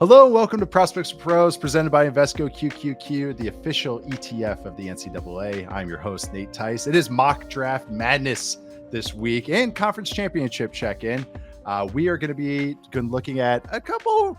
Hello, and welcome to Prospects for Pros, presented by Invesco QQQ, the official ETF of the NCAA. I'm your host, Nate Tice. It is mock draft madness this week and conference championship check-in. We are going to be looking at a couple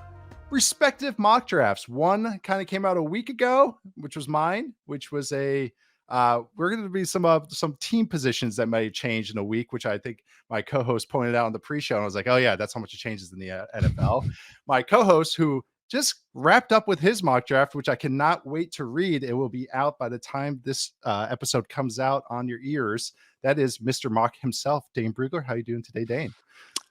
respective mock drafts. One kind of came out a week ago, which was mine, which was we're going to be some team positions that may change in a week, which I think my co-host pointed out on the pre-show. And I was like, oh yeah, that's how much it changes in the NFL. My co-host, who just wrapped up with his mock draft, which I cannot wait to read. It will be out by the time this episode comes out on your ears. That is Mr. Mock himself, Dane Brugler. How are you doing today, Dane?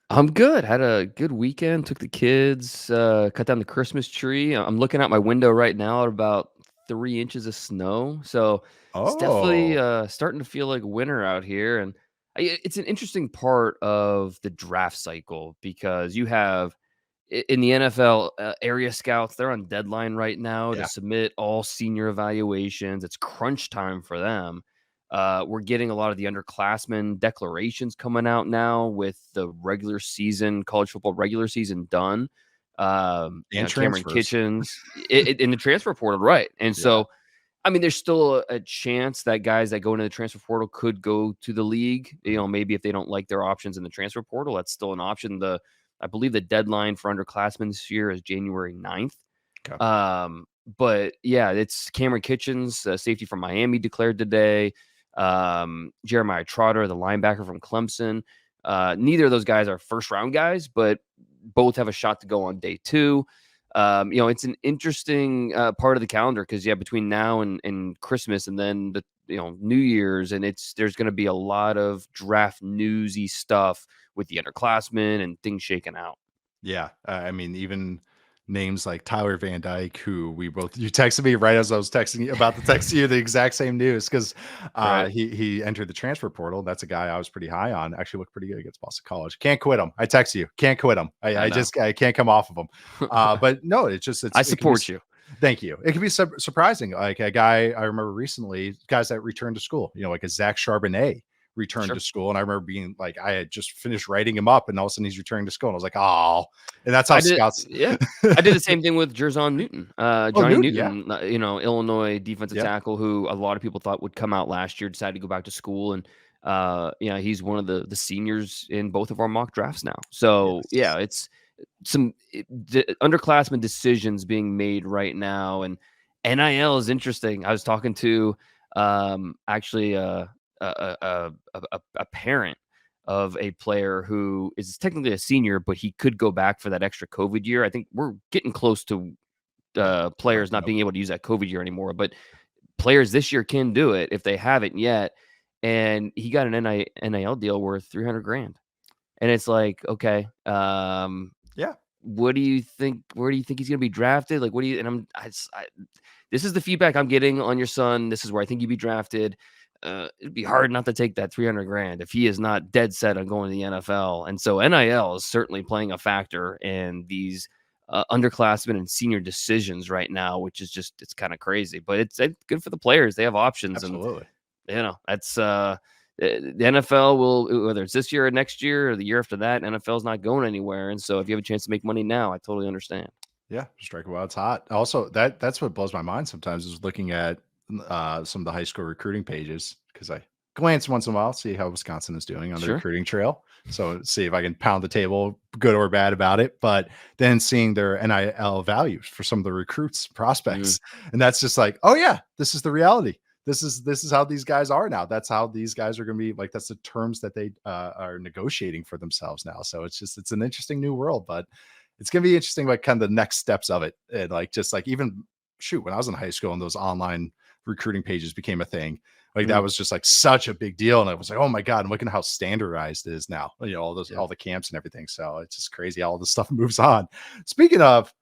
I'm good. Had a good weekend. Took the kids, cut down the Christmas tree. I'm looking out my window right now at about 3 inches of snow. So it's definitely starting to feel like winter out here. And it's an interesting part of the draft cycle because you have in the NFL area scouts, they're on deadline right now to submit all senior evaluations. It's crunch time for them. We're getting a lot of the underclassmen declarations coming out now with the regular season, college football regular season done. Cameron Kitchens in the transfer portal, right? And so, I mean, there's still a chance that guys that go into the transfer portal could go to the league. You know, maybe if they don't like their options in the transfer portal, that's still an option. I believe the deadline for underclassmen this year is January 9th. Okay. But yeah, it's Cameron Kitchens, safety from Miami, declared today. Jeremiah Trotter, the linebacker from Clemson. Neither of those guys are first round guys, but both have a shot to go on day 2. It's an interesting part of the calendar because between now and Christmas and then the New Year's, and there's going to be a lot of draft newsy stuff with the underclassmen and things shaking out. Yeah, I mean, even names like Tyler Van Dyke, who you texted me right as I was about to text you the exact same news because right. he entered the transfer portal. That's a guy I was pretty high on. Actually looked pretty good against Boston College. Can't quit him. I text you. Can't quit him. I can't come off of him. But no, I support you. Thank you. It can be surprising. Like a guy I remember recently, guys that returned to school, like a Zach Charbonnet returned to school. And I remember being like, I had just finished writing him up and all of a sudden he's returning to school. And I was like, oh, and that's how scouts. Yeah. I did the same thing with Jerzon Newton, Newton, Illinois defensive tackle who a lot of people thought would come out last year, decided to go back to school. And, he's one of the seniors in both of our mock drafts now. So it's some underclassmen decisions being made right now. And NIL is interesting. I was talking to actually a parent of a player who is technically a senior, but he could go back for that extra COVID year. I think we're getting close to players not being able to use that COVID year anymore, but players this year can do it if they haven't yet. And he got an NIL deal worth $300,000. And it's like, okay, what do you think? Where do you think he's going to be drafted? Like, what do you, and this is the feedback I'm getting on your son. This is where I think he'd be drafted. It'd be hard not to take that $300,000 if he is not dead set on going to the NFL. And so NIL is certainly playing a factor in these underclassmen and senior decisions right now, which is just, it's kind of crazy, but it's good for the players. They have options. Absolutely. And that's the NFL will, whether it's this year or next year or the year after that, NFL's not going anywhere. And so if you have a chance to make money now, I totally understand. Yeah. Strike it while it's hot. Also, that's what blows my mind sometimes is looking at some of the high school recruiting pages because I glance once in a while, see how Wisconsin is doing on the recruiting trail. So see if I can pound the table, good or bad, about it. But then seeing their NIL values for some of the recruits, prospects, and that's just like, oh yeah, this is the reality. This is how these guys are now. That's how these guys are going to be like. That's the terms that they are negotiating for themselves now. So it's an interesting new world, but it's going to be interesting, like kind of the next steps of it. And like, just like even when I was in high school and those online recruiting pages became a thing, like that was just like such a big deal. And I was like, oh my God, and look at how standardized it is now, all the camps and everything. So it's just crazy how all this stuff moves on. Speaking of,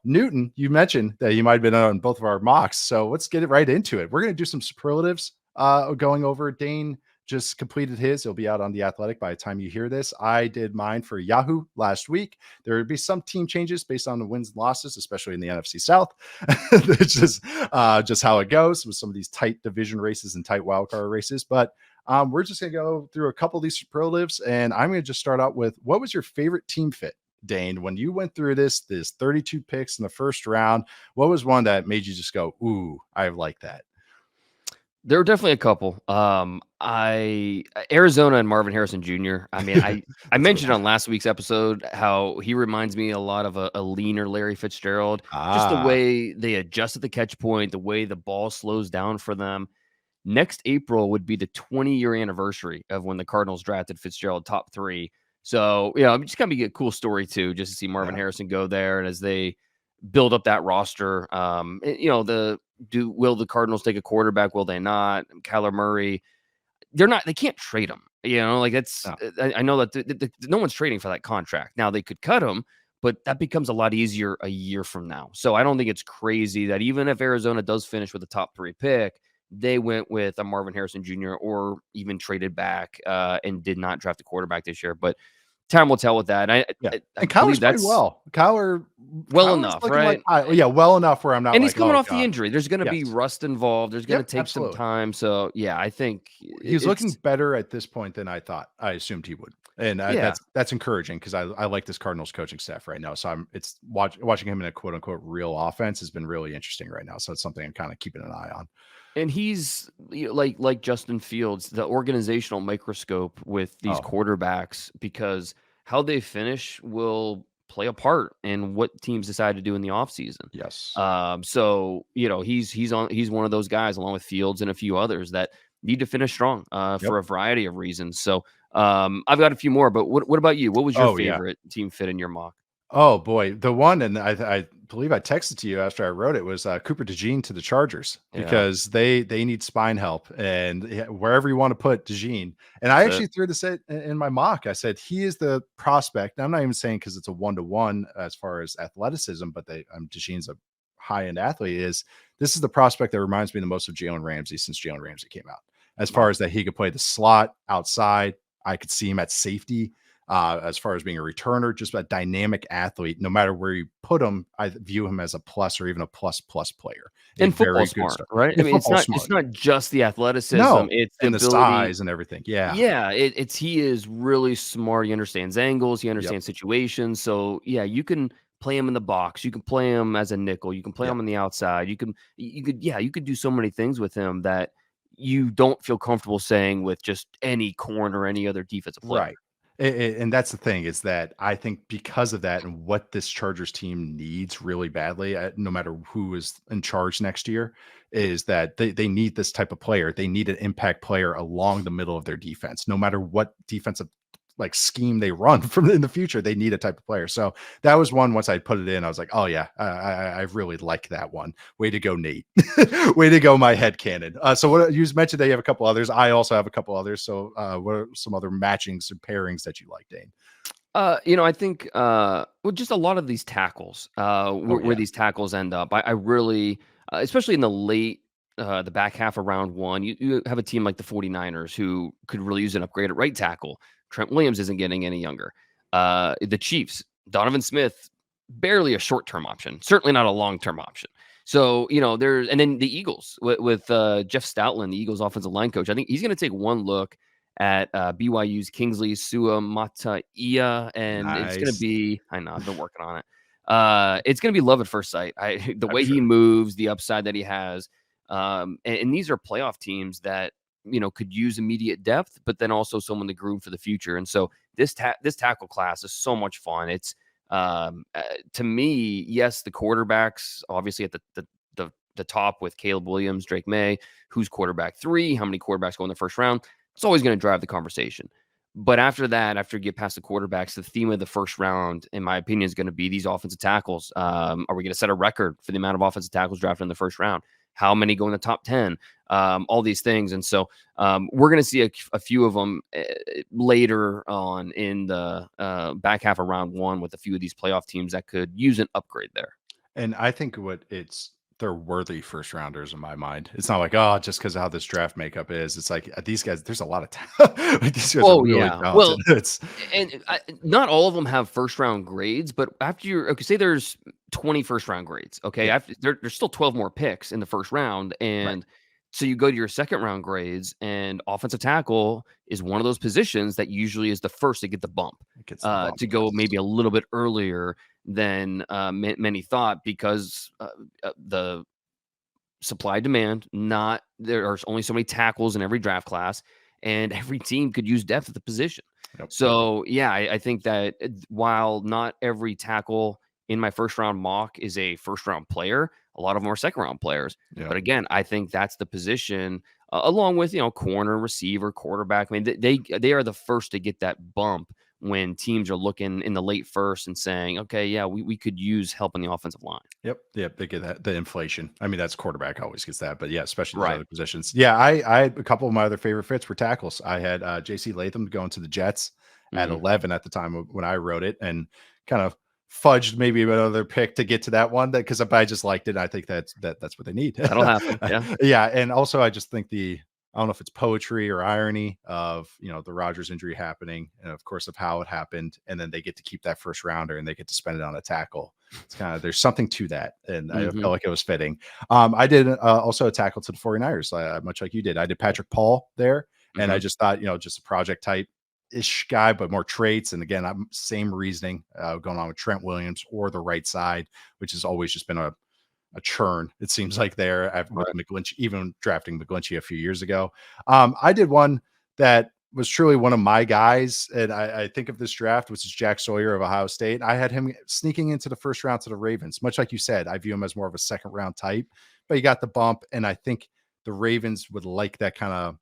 Newton, you mentioned that you might have been on both of our mocks. So let's get it right into it. We're going to do some superlatives going over. Dane just completed his. It'll be out on The Athletic by the time you hear this. I did mine for Yahoo last week. There would be some team changes based on the wins and losses, especially in the NFC South. It's just how it goes with some of these tight division races and tight wildcard races. But we're just going to go through a couple of these superlatives, and I'm going to just start out with, what was your favorite team fit Dane, when you went through this 32 picks in the first round, what was one that made you just go, "Ooh, I like that"? There were definitely a couple. I Arizona and Marvin Harrison Jr. I mean, I That's a good mentioned one. on last week's episode how he reminds me a lot of a leaner Larry Fitzgerald. Just the Ah, way they adjust at the catch point, the way the ball slows down for them. Next April would be the 20-year anniversary of when the Cardinals drafted Fitzgerald top 3. So, it's just gonna be a cool story too, just to see Marvin yeah, Harrison go there, and as they build up that roster, will the Cardinals take a quarterback? Will they not? Kyler Murray, they can't trade him. Like that's no, I know that no one's trading for that contract. Now they could cut him, but that becomes a lot easier a year from now. So I don't think it's crazy that even if Arizona does finish with a top 3 pick, they went with a Marvin Harrison Jr. or even traded back and did not draft a quarterback this year. But time will tell with that. yeah, I and believe Kyler's played that's well. well Kyler's enough, looking like right? yeah, well enough where I'm not And he's like, coming "Oh off the god." injury. There's gonna be Yes. rust involved. There's gonna Yep, take some absolutely. time. So, yeah, I think He's looking it's better at this point than I assumed he would, and yeah. that's encouraging because I like this Cardinals coaching staff right now. So it's watching him in a quote unquote real offense has been really interesting right now. So it's something I'm kind of keeping an eye on. And he's like Justin Fields, the organizational microscope with these Oh quarterbacks, because how they finish will play a part in what teams decide to do in the offseason. yes, So he's one of those guys along with Fields and a few others that need to finish strong yep. for a variety of reasons. So I've got a few more, but what about you? What was your Oh yeah. favorite team fit in your mock? Oh boy, the one, and I believe I texted to you after I wrote it was Cooper DeJean to the Chargers Yeah, because they need spine help and yeah, wherever you want to put DeJean. And I that's it. actually threw this in my mock. I said he is the prospect. Now, I'm not even saying because it's a 1-to-1 as far as athleticism, but DeJean's a high end athlete. This is the prospect that reminds me the most of Jalen Ramsey since Jalen Ramsey came out. As far Wow. as that he could play the slot outside, I could see him at safety as far as being a returner, just a dynamic athlete. No matter where you put him, I view him as a plus or even a plus plus player. A And football very good smart, start. right? I And mean, it's football not it's smart. not just the athleticism, No, it's the and the ability. size and everything. Yeah. Yeah, it's he is really smart. He understands angles, he Yep. understands situations. So, yeah, you can play him in the box, you can play him as a nickel, you can play Yep. him on the outside. You could do so many things with him that you don't feel comfortable saying with just any corner or any other defensive player. Right. And that's the thing is that I think because of that and what this Chargers team needs really badly, no matter who is in charge next year, is that they need this type of player. They need an impact player along the middle of their defense, no matter what defensive like scheme they run from in the future. They need a type of player. So that was one. Once I put it in, I was like, oh yeah, I really like that one. Way to go, Nate. Way to go, my head cannon. So what you mentioned that you have a couple others. I also have a couple others. So what are some other matchings or pairings that you like, Dane? I think well, just a lot of these tackles, Oh where yeah, these tackles end up. I really, especially in the back half of round one, you have a team like the 49ers who could really use an upgrade at right tackle. Trent Williams isn't getting any younger. The Chiefs, Donovan Smith, barely a short term option, certainly not a long term option. So, and then the Eagles with Jeff Stoutland, the Eagles offensive line coach. I think he's going to take one look at BYU's Kingsley Suamataia, and it's going to nice. be. I know I've been working on it. It's going to be love at first sight. The I'm way he sure. moves, the upside that he has, and these are playoff teams that could use immediate depth, but then also someone to groom for the future. And so this tackle class is so much fun. It's to me, yes, the quarterbacks obviously at the top with Caleb Williams, Drake May, who's quarterback 3, how many quarterbacks go in the first round. It's always going to drive the conversation. But after that, after you get past the quarterbacks, the theme of the first round, in my opinion, is going to be these offensive tackles. Are we going to set a record for the amount of offensive tackles drafted in the first round? How many go in the top 10? All these things. And so we're going to see a few of them later on in the back half of round one with a few of these playoff teams that could use an upgrade there. And I think they're worthy first rounders in my mind. It's not like, oh, just because of how this draft makeup is. It's like these guys, there's a lot of talent. Like these guys are Oh, really yeah. talented. Well, It's and not all of them have first round grades, but after say there's 20 first round grades. Okay. yeah, After there's still 12 more picks in the first round. right. And So you go to your second round grades, and offensive tackle is one of those positions that usually is the first to get the bump, It gets the bump, to go yes. maybe a little bit earlier than many thought, because the supply demand, not there are only so many tackles in every draft class, and every team could use depth at the position. Yep. So yeah, I think that while not every tackle in my first round mock is a first round player, a lot of them are second round players. Yep. But again, I think that's the position, along with corner, receiver, quarterback. I mean, they are the first to get that bump when teams are looking in the late first and saying, okay, yeah, we could use help on the offensive line. Yep. They get that, the inflation. I mean, that's quarterback always gets that, but yeah, especially those Right. other positions. Yeah, I had a couple of my other favorite fits were tackles. I had JC Latham going to the Jets at Hmm. 11 at the time when I wrote it, and kind of fudged maybe another pick to get to that one, that because I just liked it. And I think that's what they need. That'll happen. Yeah. Yeah, and also I just think I don't know if it's poetry or irony of the Rodgers injury happening, and of course of how it happened, and then they get to keep that first rounder and they get to spend it on a tackle. It's kind of, there's something to that, and I Hmm. felt like it was fitting. I did also a tackle to the 49ers, much like you did. I did Patrick Paul there, and I Hmm. just thought, just a project type ish guy, but more traits. And again, I'm same reasoning going on with Trent Williams or the right side, which has always just been a churn. It seems like there with Right. McGlinchey, even drafting McGlinchey a few years ago. I did one that was truly one of my guys, and I think of this draft, which is Jack Sawyer of Ohio State. I had him sneaking into the first round to the Ravens. Much like you said, I view him as more of a second round type, but he got the bump, and I think the Ravens would like that kind of,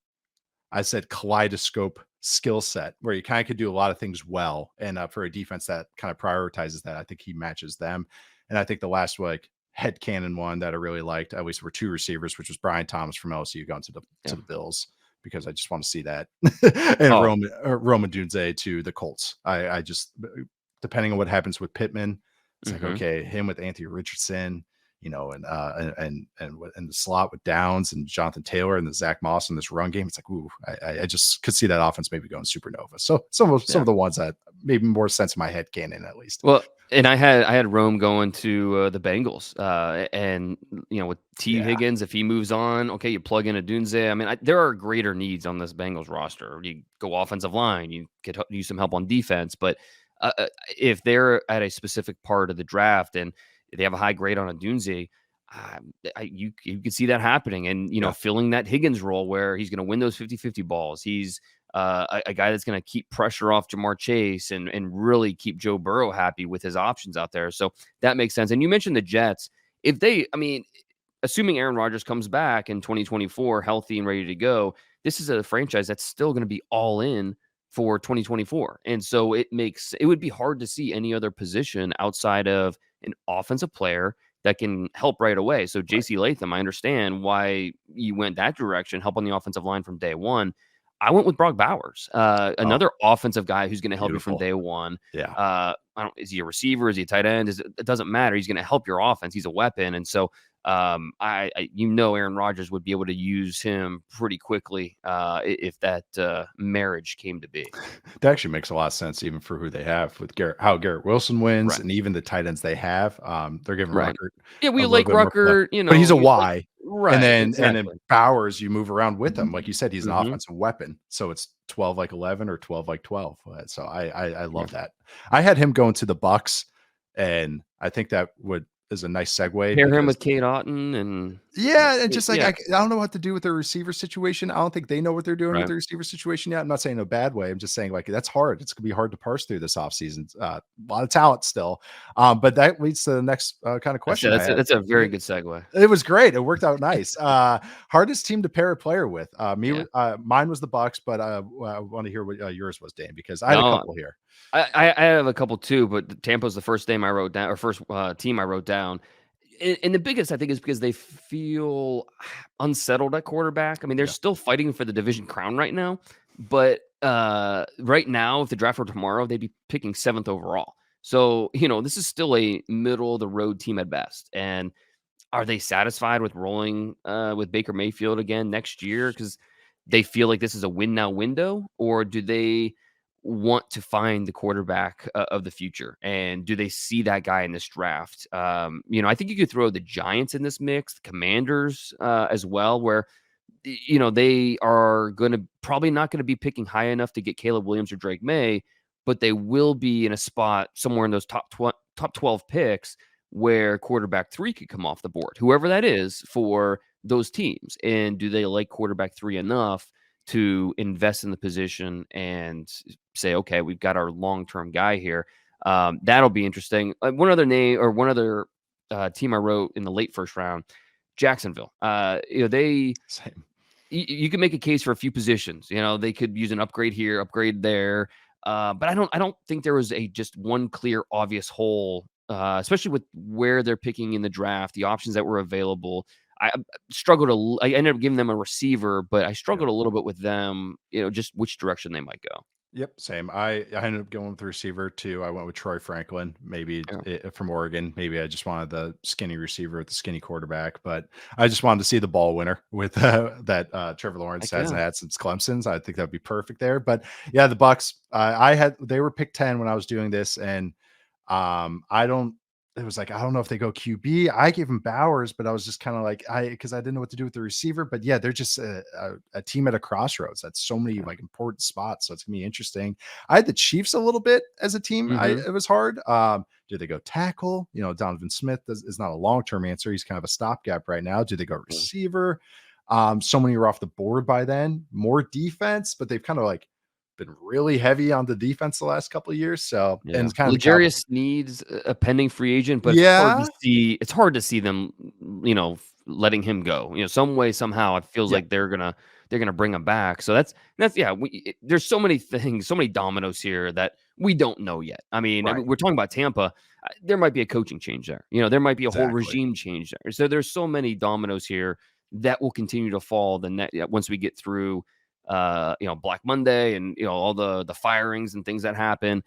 I said, kaleidoscope skill set where you kind of could do a lot of things well. And for a defense that kind of prioritizes that, I think he matches them. And I think the last head cannon one that I really liked, at least were two receivers, which was Brian Thomas from LSU going to Yeah. the Bills, because I just want to see that. And Oh, Roman Dunze to the Colts. I just, depending on what happens with Pittman, it's like, mhm. okay, him with Anthony Richardson, and the slot with Downs and Jonathan Taylor and the Zach Moss in this run game. It's like, ooh, I just could see that offense maybe going supernova. So some Yeah. of the ones that made more sense in my head canon, at least. Well, and I had Rome going to the Bengals, and with T Yeah. Higgins, if he moves on, okay, you plug in a Dunze. I mean, there are greater needs on this Bengals roster. You go offensive line, you could use some help on defense, but if they're at a specific part of the draft and they have a high grade on a Dunze, you could see that happening, and Yeah. filling that Higgins role where he's going to win those 50-50 balls. He's a guy that's going to keep pressure off Jamar Chase and really keep Joe Burrow happy with his options out there. So that makes sense. And you mentioned the Jets. If they, I mean, assuming Aaron Rodgers comes back in 2024 healthy and ready to go, this is a franchise that's still going to be all in for 2024. And so it would be hard to see any other position outside of an offensive player that can help right away. So Right. JC Latham, I understand why you went that direction, help on the offensive line from day one. I went with Brock Bowers, Oh, another offensive guy who's going to help you from beautiful. day one. Yeah. Is he a receiver? Is he a tight end? It doesn't matter. He's going to help your offense. He's a weapon, and so Aaron Rodgers would be able to use him pretty quickly if that marriage came to be. That actually makes a lot of sense, even for who they have with how Garrett Wilson wins, Right. and even the tight ends they have. They're giving Right. Ruckert Yeah, a we little like bit more Rucker. but he's a You like Y. And right. then Exactly. Bowers, you move around with him. Like you said, he's an Hmm. offensive weapon. So it's 12 like 11 or 12 like 12. So I Yeah. love that. I had him going to the Bucks, and I think that is a nice segue Pair him because with Kate Otten and yeah, and just like yeah. I don't know what to do with their receiver situation. I don't think they know what they're doing with Right. their receiver situation yet. I'm not saying in a bad way. I'm just saying like that's hard. It's gonna be hard to parse through this offseason. A lot of talent still. But that leads to the next kind of That's question I that's a, had. that's a very good segue. It was great. It worked out nice. Hardest team to pair a player with. Yeah. Mine was the Bucks, but I want to hear what yours was, Dan, because I had a No, couple here. I have a couple too, but Tampa's the first name I wrote down, or first team I wrote down. And the biggest, I think, is because they feel unsettled at quarterback. I mean, they're Yeah, still fighting for the division crown right now, but right now, if the draft were tomorrow, they'd be picking 7th overall. So, this is still a middle of the road team at best. And are they satisfied with rolling with Baker Mayfield again next year because they feel like this is a win now window, or do they want to find the quarterback of the future? And do they see that guy in this draft? I think you could throw the Giants in this mix, the Commanders as well, where they are probably not going to be picking high enough to get Caleb Williams or Drake May, but they will be in a spot somewhere in those top 12 picks where quarterback 3 could come off the board, whoever that is for those teams. And do they like quarterback 3 enough to invest in the position and say, okay, we've got our long-term guy here? That'll be interesting. One other team I wrote in the late first round, Jacksonville. Same. You can make a case for a few positions. They could use an upgrade here, upgrade there. But I don't think there was just one clear, obvious hole, especially with where they're picking in the draft, the options that were available. I ended up giving them a receiver, but I struggled a little bit with them, just which direction they might go. Yep, same. I ended up going with the receiver too. I went with Troy Franklin, maybe from Oregon. Maybe I just wanted the skinny receiver with the skinny quarterback, but I just wanted to see the ball winner with that Trevor Lawrence hasn't had since Clemson's. I think that'd be perfect there. But yeah, the Bucks. They were picked 10 when I was doing this, and it was like, I don't know if they go QB. I gave him Bowers, but I was just kind of like, because I didn't know what to do with the receiver. But yeah, they're just a team at a crossroads. That's so many like important spots. So it's gonna be interesting. I had the Chiefs a little bit as a team. It was hard. Do they go tackle? Donovan Smith is not a long-term answer. He's kind of a stopgap right now. Do they go receiver? So many were off the board by then. More defense, but they've kind of like been really heavy on the defense the last couple of years. So yeah. And it's kind of L'Jarius needs a pending free agent, but it's hard to see them, letting him go. Some way, somehow, it feels like they're gonna bring him back. So that's there's so many things, so many dominoes here that we don't know yet. I mean, we're talking about Tampa. There might be a coaching change there. There might be a whole regime change there. So there's so many dominoes here that will continue to fall once we get through Black Monday and all the firings and things that happen.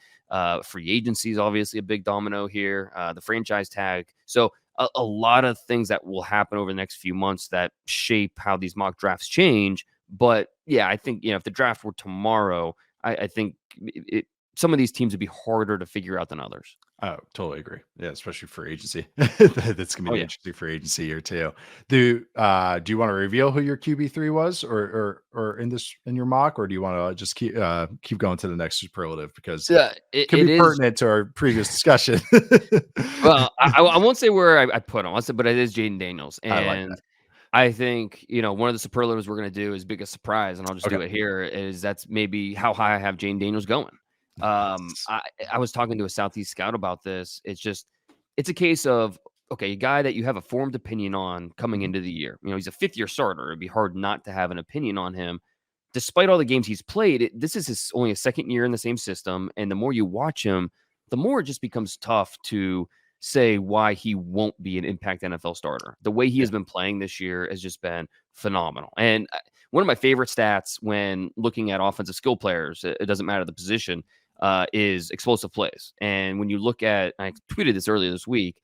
Free agency is obviously a big domino here. The franchise tag. So a lot of things that will happen over the next few months that shape how these mock drafts change. But yeah, I think if the draft were tomorrow, I think some of these teams would be harder to figure out than others. Oh, totally agree. Yeah, especially for agency. That's gonna be interesting for agency here too. Do you want to reveal who your QB3 was, or in your mock, or do you want to just keep going to the next superlative, because it could be pertinent to our previous discussion? Well, I won't say where I put him, but it is Jayden Daniels, and I think one of the superlatives we're going to do is biggest surprise, and I'll just do it here. That's maybe how high I have Jayden Daniels going. I was talking to a Southeast scout about this. It's a case of, okay, a guy that you have a formed opinion on coming into the year. He's a 5th-year starter. It'd be hard not to have an opinion on him, despite all the games he's played. This is only a 2nd year in the same system, and the more you watch him, the more it just becomes tough to say why he won't be an impact NFL starter. The way he has been playing this year has just been phenomenal. And one of my favorite stats when looking at offensive skill players, it doesn't matter the position, is explosive plays. And when you look at, I tweeted this earlier this week,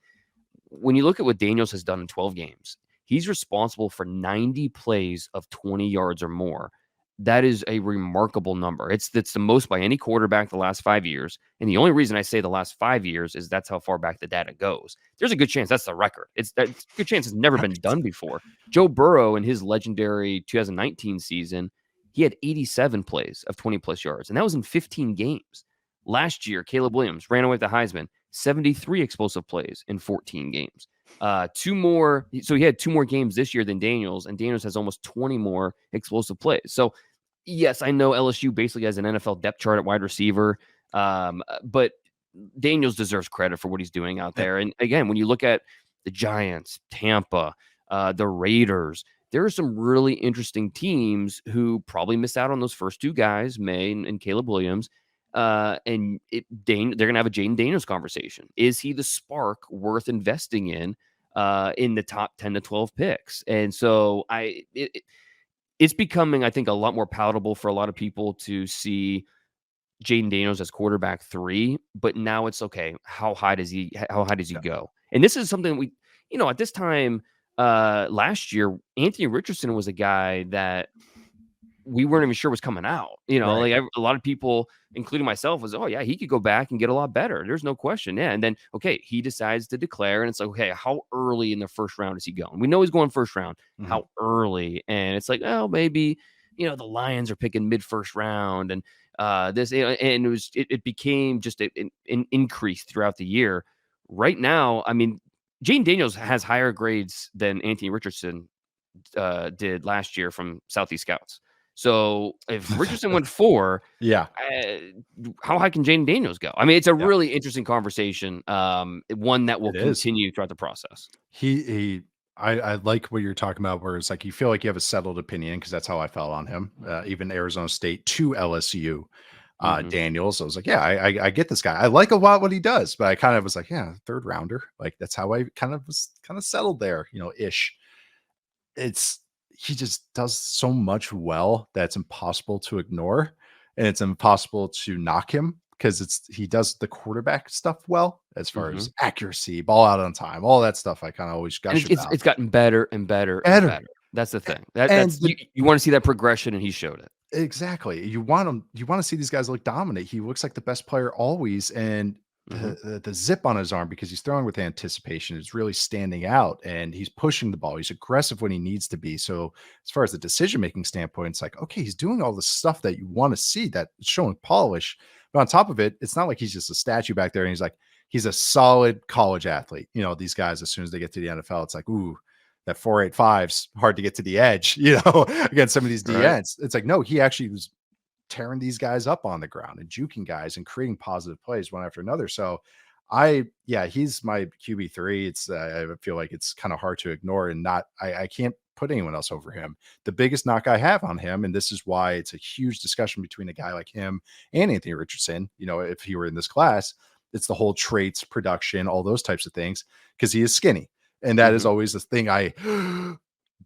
when you look at what Daniels has done in 12 games, he's responsible for 90 plays of 20 yards or more. That is a remarkable number. It's the most by any quarterback the last 5 years. And the only reason I say the last 5 years is that's how far back the data goes. There's a good chance that's the record. It's a good chance it's never been done before. Joe Burrow in his legendary 2019 season, he had 87 plays of 20-plus yards, and that was in 15 games. Last year, Caleb Williams ran away with the Heisman, 73 explosive plays in 14 games. So he had 2 more games this year than Daniels, and Daniels has almost 20 more explosive plays. So yes, I know LSU basically has an NFL depth chart at wide receiver, but Daniels deserves credit for what he's doing out there. And again, when you look at the Giants, Tampa, the Raiders, there are some really interesting teams who probably missed out on those first 2 guys, May and Caleb Williams. They're going to have a Jayden Daniels conversation. Is he the spark worth investing in the top 10 to 12 picks? And so it's becoming, I think, a lot more palatable for a lot of people to see Jayden Daniels as quarterback 3, but now it's okay. How high does he go? And this is something we, at this time last year, Anthony Richardson was a guy that we weren't even sure was coming out. Right. Like a lot of people, including myself, was, oh yeah, he could go back and get a lot better. There's no question. Yeah. And then, okay, he decides to declare, and it's like, okay, how early in the first round is he going? We know he's going first round. Mhm. How early? And it's like, oh, maybe, the Lions are picking mid first round, and this, and it became just an increase throughout the year. Right now, I mean, Jayden Daniels has higher grades than Anthony Richardson did last year from Southeast Scouts. So if Richardson went 4, Yeah. uh, how high can Jayden Daniels go? I mean, it's a Yeah. really interesting conversation, one that will It is. continue throughout the process. He I like what you're talking about, where it's like you feel like you have a settled opinion because that's how I felt on him. Even Arizona State to LSU, Mhm. Daniels. I was like, yeah, I get this guy. I like a lot what he does, but I kind of was like, yeah, third rounder. Like that's how I kind of was kind of settled there, ish. It's he just does so much well that's impossible to ignore, and it's impossible to knock him because he does the quarterback stuff well as far as Mhm. accuracy, ball out on time, all that stuff I kinda always And gush it's about. it's gotten better and better and Better, better. That's the a thing. That's and the you wanna see that progression, and he showed it. exactly. You wanna see these guys look dominant. He looks like the best player always, and Mhm. the zip on his arm because he's throwing with anticipation is really standing out, and he's pushing the ball. He's aggressive when he needs to be. So as far as the decision-making standpoint, it's like, okay, he's doing all the stuff that you wanna see, that it's showing polish. But on top of it, it's not like he's just a statue back there and he's a solid college athlete. These guys, as soon as they get to the NFL, it's like, ooh, that 4.85's hard to get to the edge, against some of these Right. DNs. It's like, no, he actually was tearing these guys up on the ground and juking guys and creating positive plays one after another. So yeah, he's my QB3. It's I feel like it's kind of hard to ignore, and I can't put anyone else over him. The biggest knock I have on him, and this is why it's a huge discussion between a guy like him and Anthony Richardson, if he were in this class, it's the whole traits, production, all those types of things, because he is skinny. And that is Mhm. always the thing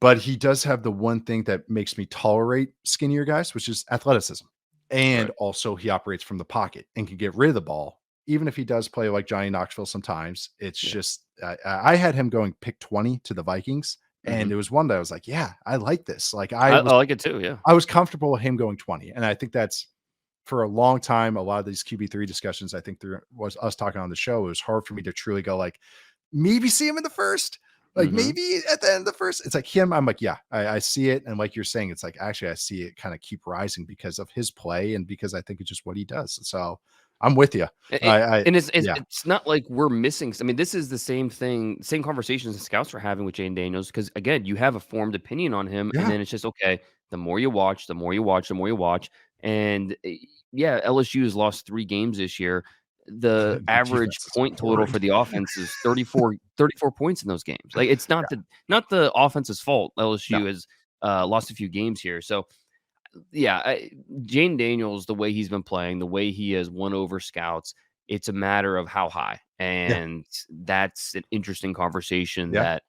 but he does have the one thing that makes me tolerate skinnier guys, which is athleticism. And Right. also he operates from the pocket and can get rid of the ball. Even if he does play like Johnny Knoxville sometimes, it's Yeah. just I had him going pick 20 to the Vikings, and Mhm. it was one that I was like, yeah, I like this. Like I like it too, yeah. I was comfortable with him going 20. And I think that's for a long time, a lot of these QB3 discussions, I think there was us talking on the show. It was hard for me to truly go like, maybe see him in the first, like Mhm. maybe at the end of the first. It's like him. I'm like, yeah, I see it. And like you're saying, it's like actually I see it kind of keep rising because of his play and because I think it's just what he does. So I'm with you. I And it's yeah, it's not like we're missing I mean, this is the same thing, same conversations the scouts are having with Jane Daniels because, again, you have a formed opinion on him, and yeah. then it's just, okay, the more you watch, the more you watch, the more you watch, and, yeah, LSU has lost 3 games this year. The The average defense is point total horrid. for the offense is 34 points in those games. Like, it's Yeah, not the offense's fault no, LSU has, lost a few games here, so yeah, Jane Daniels, the way he's been playing, the way he has won over scouts, it's a matter of how high. yeah, And that's an interesting conversation yeah. that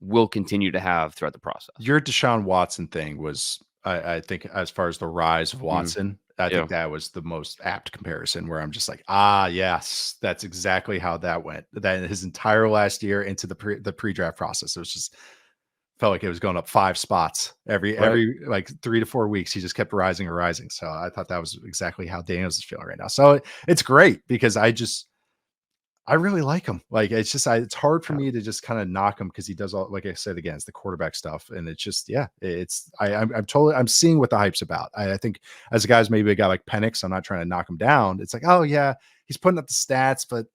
we'll continue to have throughout the process. Your Deshaun Watson thing was, I think, as far as the rise of Mm, Watson, I yeah. think that was the most apt comparison where I'm just like, ah, yes, that's exactly how that went. That his entire last year into the pre-draft process, it was just felt like it was going up 5 spots Right. every like 3 to 4 weeks. He just kept rising and rising. So I thought that was exactly how Daniels is feeling right now. So it's great because I really like him. Like it's just it's hard for Yeah. me to just kind of knock him because he does all, like I said again, it's the quarterback stuff, and it's just yeah, I'm seeing what the hype's about. I think as a guy's maybe a guy like Penix, I'm not trying to knock him down. It's like, oh yeah, he's putting up the stats, but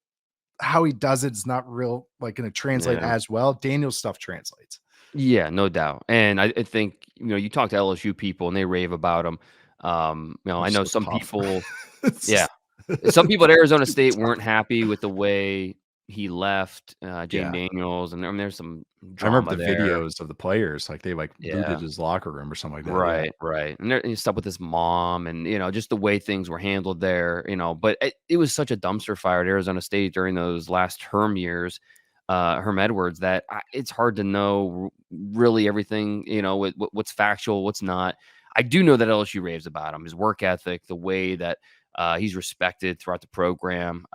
how he does it is not real like going to translate Yeah. as well. Daniel's stuff translates. Yeah, no doubt. And I think, you talk to LSU people and they rave about him. I He's know so some tough. people, yeah, It's some people at Arizona super State tough. weren't happy with the way he left, Jane Yeah. Daniels, and there's some I remember drama the there. videos of the players, like they like looted Yeah. his locker room or something like that. Yeah. Right, right, and there stuff with his mom and, just the way things were handled there, but it was such a dumpster fire at Arizona State during those last Herm years, Herm Edwards, that it's hard to know really everything, what's factual, what's not. I do know that LSU raves about him, his work ethic, the way that, he's respected throughout the program,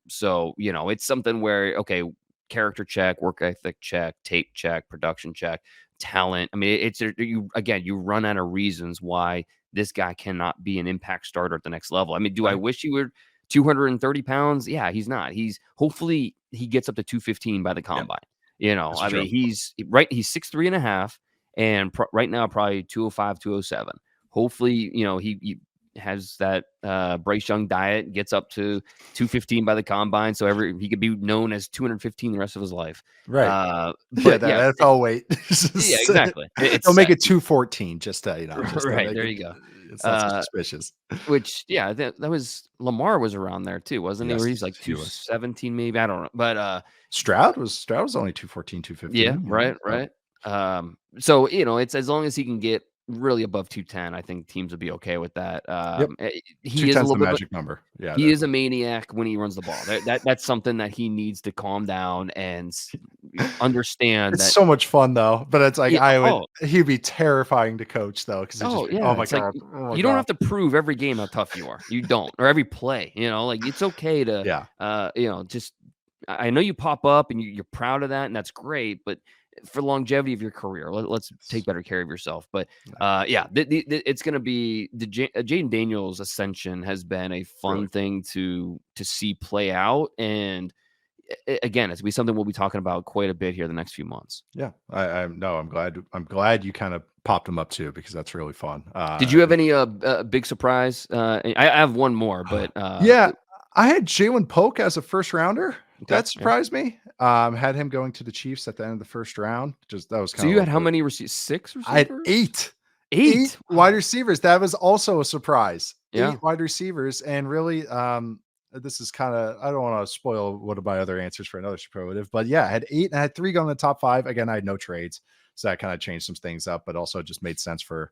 so, it's something where, okay, character check, work ethic check, tape check, production check, talent. I mean, you run out of reasons why this guy cannot be an impact starter at the next level. I mean, do I Right. wish he were 230 pounds? Yeah, he's not. Hopefully he gets up to 215 by the Yep. combine. That's I true. mean, he's 6'3" and a half, and right now probably 205, 207. Hopefully, he has that Bryce Young diet, gets up to 215 by the combine, so he could be known as 215 the rest of his life. Right. Yeah, But that yeah, that's all weight. yeah, exactly. It's Don't make set. it 214 just to, just to Right, make there it you go. it's not so Uh, suspicious. which yeah, that was Lamar was around there too, wasn't he? Where he's Yes, like he was. 217 maybe, I don't know. But Stroud was only 214, yeah, 215. right, So right. So it's as long as he can get really above 210, I think teams would be okay with that. yep, He is a 210's little the bit of magic number. Yeah, he is a definitely. maniac when he runs the ball. That's something that he needs to calm down and understand It's that. so much fun though, but it's like Yeah, oh, he'd be terrifying to coach though, because it'd just oh be, "Oh yeah, my it's like god. Oh my you don't god." have to prove every game how tough you are. You don't, or every play. Like it's okay to, Yeah, just. I know you pop up and you're proud of that, and that's great. But for longevity of your career, let's take better care of yourself. But yeah, it's going to be Jayden Daniels' ascension has been a really. fun thing to see play out, and again, it's gonna be something we'll be talking about quite a bit here the next few months. Yeah, I'm no, I'm glad you kind of popped them up too because that's really fun. Did you have any big surprise? I have one more, but Yeah, I had Jalen Polk as a first rounder. okay, That yeah. surprised me. Had him going to the Chiefs at the end of the first round. Just that was So kind you of had how many six I had receivers? 8 8. wide Wow. receivers. That was also a surprise. Yeah. 8 wide receivers, and really, this is kinda I don't wanna spoil one of my other answers for another superlative, but yeah, I had 8 and I had 3 going in the top 5. Again, I had no trades, so that kinda changed some things up, but also just made sense for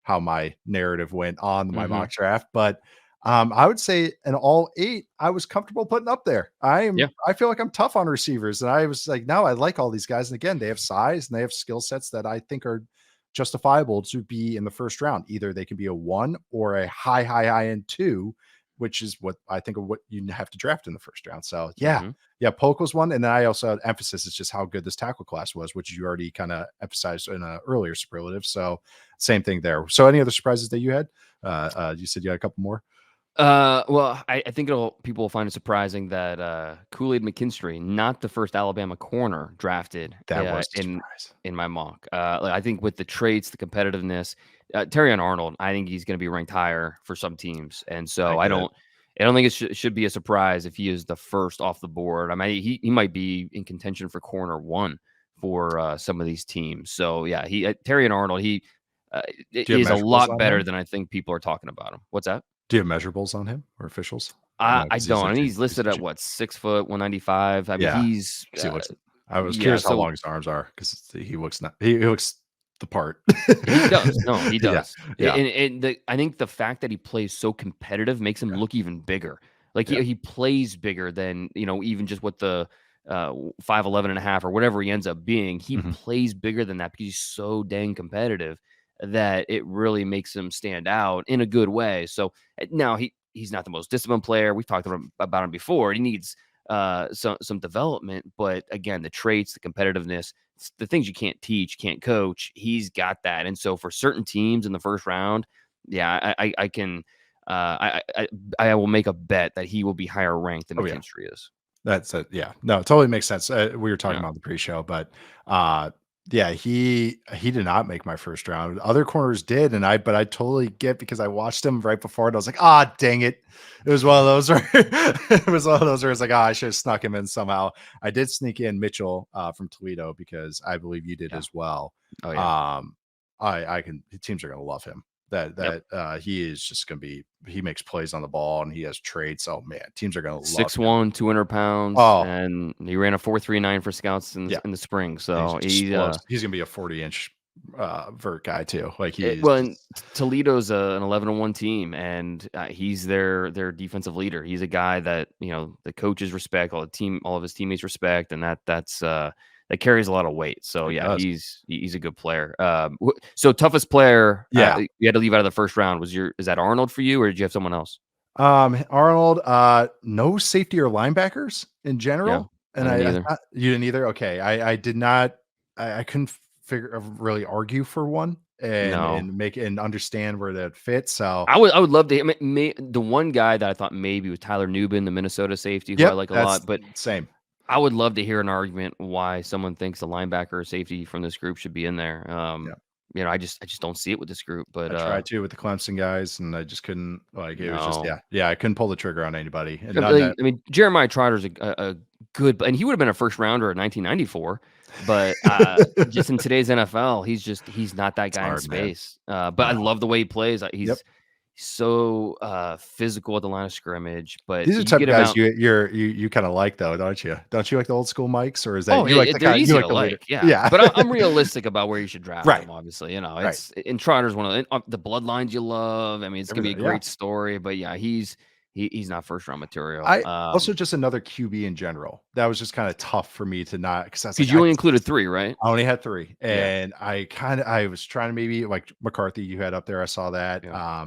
how my narrative went on my Mhm. mock draft. But I would say in all 8, I was comfortable putting up there. Yeah. I feel like I'm tough on receivers, and I was like, no, I like all these guys. And again, they have size and they have skill sets that I think are justifiable to be in the first round. Either they can be a 1 or a high end 2, which is what I think of what you have to draft in the first round. So yeah, Mhm. yeah, Polk was one, and then I also had emphasis is just how good this tackle class was, which you already kind of emphasized in an earlier superlative. So same thing there. So any other surprises that you had? You said you had a couple more. Well, I think people will find it surprising that Kool-Aid McKinstry, not the first Alabama corner drafted That was a surprise. in my mock. Like, I think with the traits, the competitiveness, Terry Arnold, I think he's going to be ranked higher for some teams, and I so get it. I don't think it should be a surprise if he is the first off the board. I mean, he might be in contention for corner 1 for some of these teams. So yeah, Terry and Arnold, he uh, Do you have is a measurables lot on better him? than I think people are talking about him. What's that? Do you have measurables on him or officials? I Because he's don't. a I mean, he's he's listed a at what, 6 foot, 195. I mean, yeah, he's 'cause he looks I was yeah. curious how So long his arms are because he looks not he looks the part. he does. No, he Yeah, does. yeah, I think the fact that he plays so competitive makes him yeah, look even bigger. Like yeah, he plays bigger than even just what the 5'11" and a half or whatever he ends up being. He mhm, plays bigger than that because he's so dang competitive that it really makes him stand out in a good way. So now he's not the most disciplined player. We've talked about him before. He needs some development, but again, the traits, the competitiveness, the things you can't teach, can't coach, he's got that. And so for certain teams in the first round, yeah, I can I will make a bet that he will be higher ranked than oh, yeah. McKinstry is. That's it. Yeah. No, it totally makes sense. We were talking Yeah. about the pre-show, but uh yeah, he did not make my first round. Other corners did, and I totally get because I watched him right before it. I was like, ah, dang it. It was one of those where it was one of those where it's like, ah, I should have snuck him in somehow. I did sneak in Mitchell from Toledo because I believe you did Yeah. as well. Oh yeah. Um, I can teams are gonna love him. Yep. He is just gonna be he makes plays on the ball and he has traits. Oh man, teams are gonna love him. 6'1", 200 pounds, Oh, and he ran a 4.39 for scouts yeah, in the spring. he's So explosive. He's gonna be a 40-inch vert guy too. Like he's well, and just Toledo's an 11-1 team, and he's their defensive leader. He's a guy that the coaches respect, all of his teammates respect, and that carries a lot of weight. So he yeah, does. he's a good player. So toughest player Yeah. you had to leave out of the first round is that Arnold for you, or did you have someone else? Arnold, no safety or linebackers in Yeah, general. I And didn't I either. thought you didn't either. Okay. I did not, I couldn't really argue for one and No. make and understand where that fits. So I would love to. I mean, the one guy that I thought maybe was Tyler Nubin, the Minnesota safety, who I yep, like a that's lot. But same. I would love to hear an argument why someone thinks a linebacker or safety from this group should be in there. Yeah. I just don't see it with this group. But I tried to with the Clemson guys, and I just couldn't. Like it was just no. I couldn't pull the trigger on anybody, and I none mean, that. I mean, Jeremiah Trotter's a good, and he would have been a first rounder in 1994. But just in today's NFL, he's not that It's guy in hard, man. space. But I No. love the way he plays. Yep. He's so physical at the line of scrimmage. But These are the you type get of him guys out. you kind of like though, don't you? Don't you like the old school mics, or is that Oh, you like the they're guy you easy like to the leader? like, yeah. Yeah. But I'm realistic about where you should draft Right. him. Obviously, Right. it's and Trotter's one of the bloodlines you love. I mean, it's gonna be a Everything. Yeah. great story. But yeah, he's not first round material. I also just another QB in general. That was just kind of tough for me to not because I was like, Because you only included 3, right? I only had 3, Yeah, and I was trying to maybe like McCarthy you had up there. I saw that. yeah.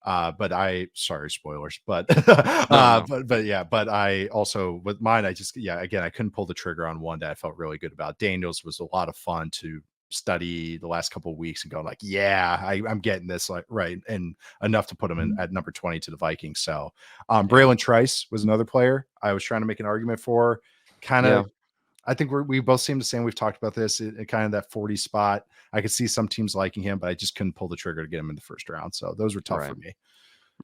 But sorry, spoilers, but No, no. but yeah, but I also with mine, I just again, I couldn't pull the trigger on one that I felt really good about. Daniels was a lot of fun to study the last couple of weeks and go like, I'm getting this like right and enough to put him in at number 20 to the Vikings. So Yeah, Brugler Tice was another player I was trying to make an argument for. Kind yeah, of I think we both seem the same. We've talked about this in kind of that 40 spot. I could see some teams liking him, but I just couldn't pull the trigger to get him in the first round. So those were tough right, for me.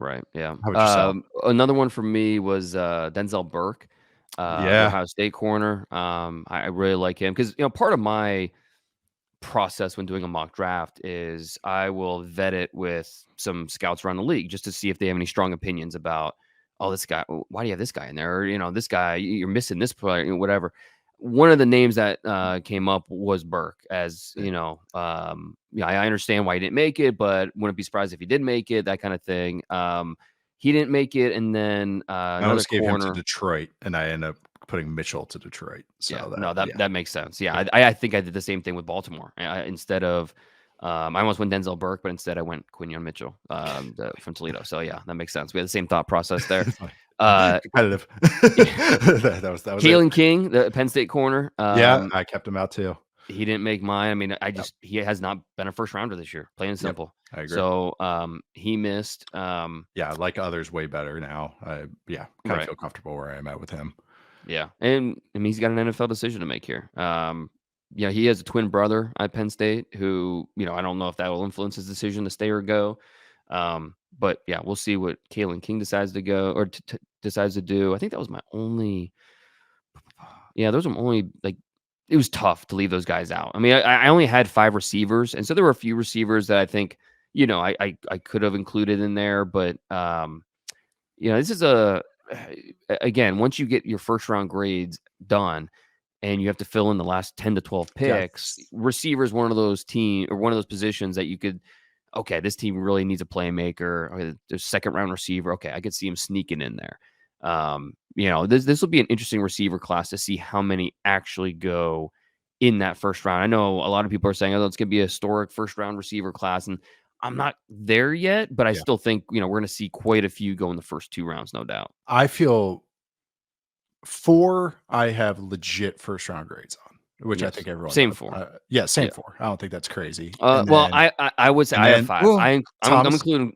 right. Yeah. How about yourself? Another one for me was Denzel Burke, the Yeah. Ohio State corner. I really like him because part of my process when doing a mock draft is I will vet it with some scouts around the league just to see if they have any strong opinions about, oh, this guy, why do you have this guy in there? Or, this guy, you're missing this player, whatever. One of the names that came up was Burke, as I understand why he didn't make it, but wouldn't be surprised if he did make it, that kind of thing. He didn't make it, and then I another almost gave him to corner. Detroit, and I ended up putting Mitchell to Detroit. Yeah, So no, that that makes sense. Yeah, yeah. I think I did the same thing with Baltimore. Instead of, I almost went Denzel Burke, but instead I went Quinion Mitchell from Toledo. So yeah, that makes sense. We had the same thought process there. Competitive. that was it. Kalen King, the Penn State corner. Yeah, I kept him out too. He didn't make mine. I mean, Yep. he has not been a first rounder this year, plain and Yep. simple. I agree. So he missed. Yeah, I like others way better now. Kind of feel comfortable where I am at with him. Yeah, and I mean he's got an NFL decision to make here. He has a twin brother at Penn State who, I don't know if that will influence his decision to stay or go. But yeah, we'll see what Kalen King decides to go or decides to do. I think that was my only. Yeah, those were only it was tough to leave those guys out. I mean, I only had 5 receivers, and so there were a few receivers that I think I could have included in there, but this is again, once you get your first round grades done and you have to fill in the last 10 to 12 picks, Yes. receiver is one of those one of those positions that you could, okay, this team really needs a playmaker. Or there's second round receiver. Okay, I could see him sneaking in there. This will be an interesting receiver class to see how many actually go in that first round. I know a lot of people are saying, oh, it's going to be a historic first round receiver class. And I'm not there yet, but I still think, we're going to see quite a few go in the first 2 rounds, no doubt. I feel 4 I have legit first round grades on, which I think everyone same does. 4. Same 4. I don't think that's crazy. Well, I would say I have 5. Well, I'm including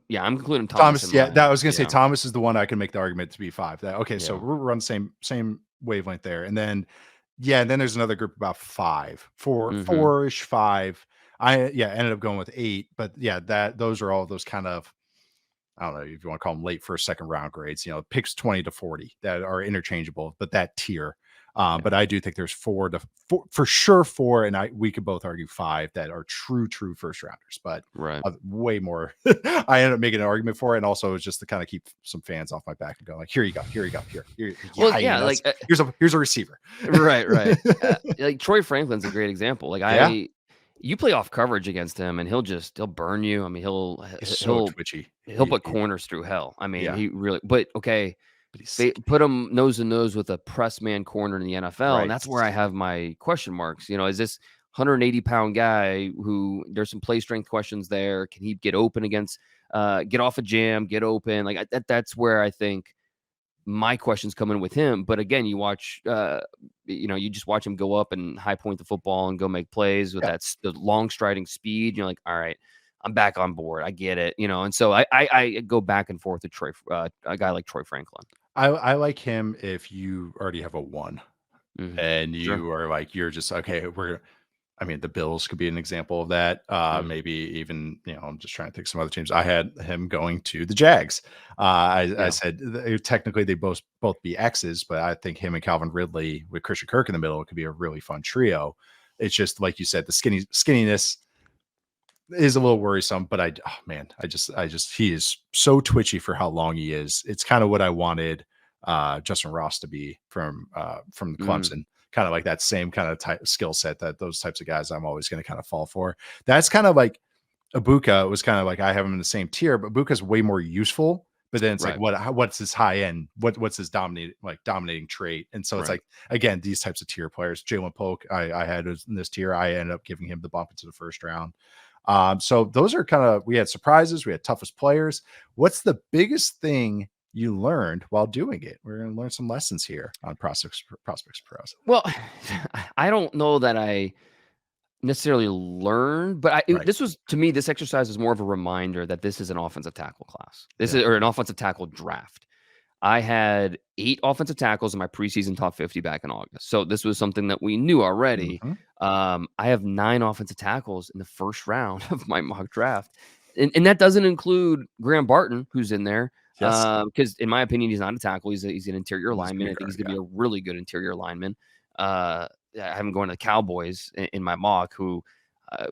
Thomas. Thomas, that I was gonna say Thomas is the one I can make the argument to be 5. So Yeah. we're on the same wavelength there. And then then there's another group about 5, 4-ish, 5. I ended up going with 8, but those are all those kind of, I don't know if you want to call them late first, second round grades, picks 20 to 40 that are interchangeable, but that tier. But I do think there's 4 for sure 4, and we could both argue 5 that are true first rounders, but right. Way more. I ended up making an argument for it, and also it was just to kind of keep some fans off my back and go like, here you go, here. Well, here's a receiver. Right. Like Troy Franklin's a great example. Like you play off coverage against him, and he'll burn you. I mean, He's so twitchy. He'll put corners through hell. I mean, he really. But okay. They But put him nose to nose with a press man corner in the NFL, right. And that's where I have my question marks. Is this 180-pound guy who there's some play strength questions there? Can he get open against, get off a jam, get open? Like that's where I think my questions come in with him. But again, you watch, you just watch him go up and high point the football and go make plays with Yeah. the long striding speed. You're like, all right, I'm back on board. I get it, And so I go back and forth with a guy like Troy Franklin. I like him if you already have a 1 Mm-hmm. and Sure. you are like, you're just, okay, I mean, the Bills could be an example of that. Mm-hmm. Maybe even, I'm just trying to think of some other teams. I had him going to the Jags. I Yeah. said technically they both be X's, but I think him and Calvin Ridley with Christian Kirk in the middle could be a really fun trio. It's just like you said, the skinniness is a little worrisome, but he is so twitchy for how long he is. It's kind of what I wanted Justin Ross to be from Mm, Clemson. Kind of like that same kind of type skill set that those types of guys I'm always going to kind of fall for. That's kind of like Ibuka was kind of like I have him in the same tier, but Ibuka's way more useful. But then it's like right. what's his high end? What's his dominating trait? And so it's Right. like again, these types of tier players. Jalen Polk, I had in this tier. I ended up giving him the bump into the first round. So those are kind of we had surprises, we had toughest players. What's the biggest thing you learned while doing it? We're going to learn some lessons here on Prospects Pros. Well, I don't know that I necessarily learned, but Right. this was to me, this exercise was more of a reminder that this is an offensive tackle class. This Yeah. is or an offensive tackle draft. I had 8 offensive tackles in my preseason top 50 back in August. So this was something that we knew already. Mhm. I have 9 offensive tackles in the first round of my mock draft. And that doesn't include Graham Barton, who's in there. Yes. Because in my opinion, he's not a tackle. He's an interior He's lineman. gonna I be think he's guard, gonna yeah. be a really good interior lineman. I have him going to the Cowboys in my mock, who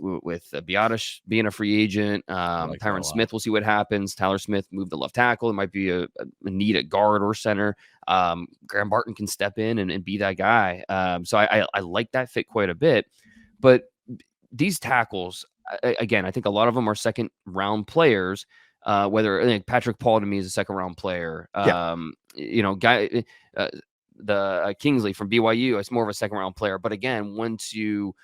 with Biotish being a free agent. I like that a Tyron lot. Smith, we'll see what happens. Tyler Smith moved to left tackle. It might be a need at guard or center. Graham Barton can step in and be that guy. So I like that fit quite a bit. But these tackles, again, I think a lot of them are second round players. Whether I think Patrick Paul to me is a second round player. Yeah. The Kingsley from BYU, it's more of a second round player. But again, once you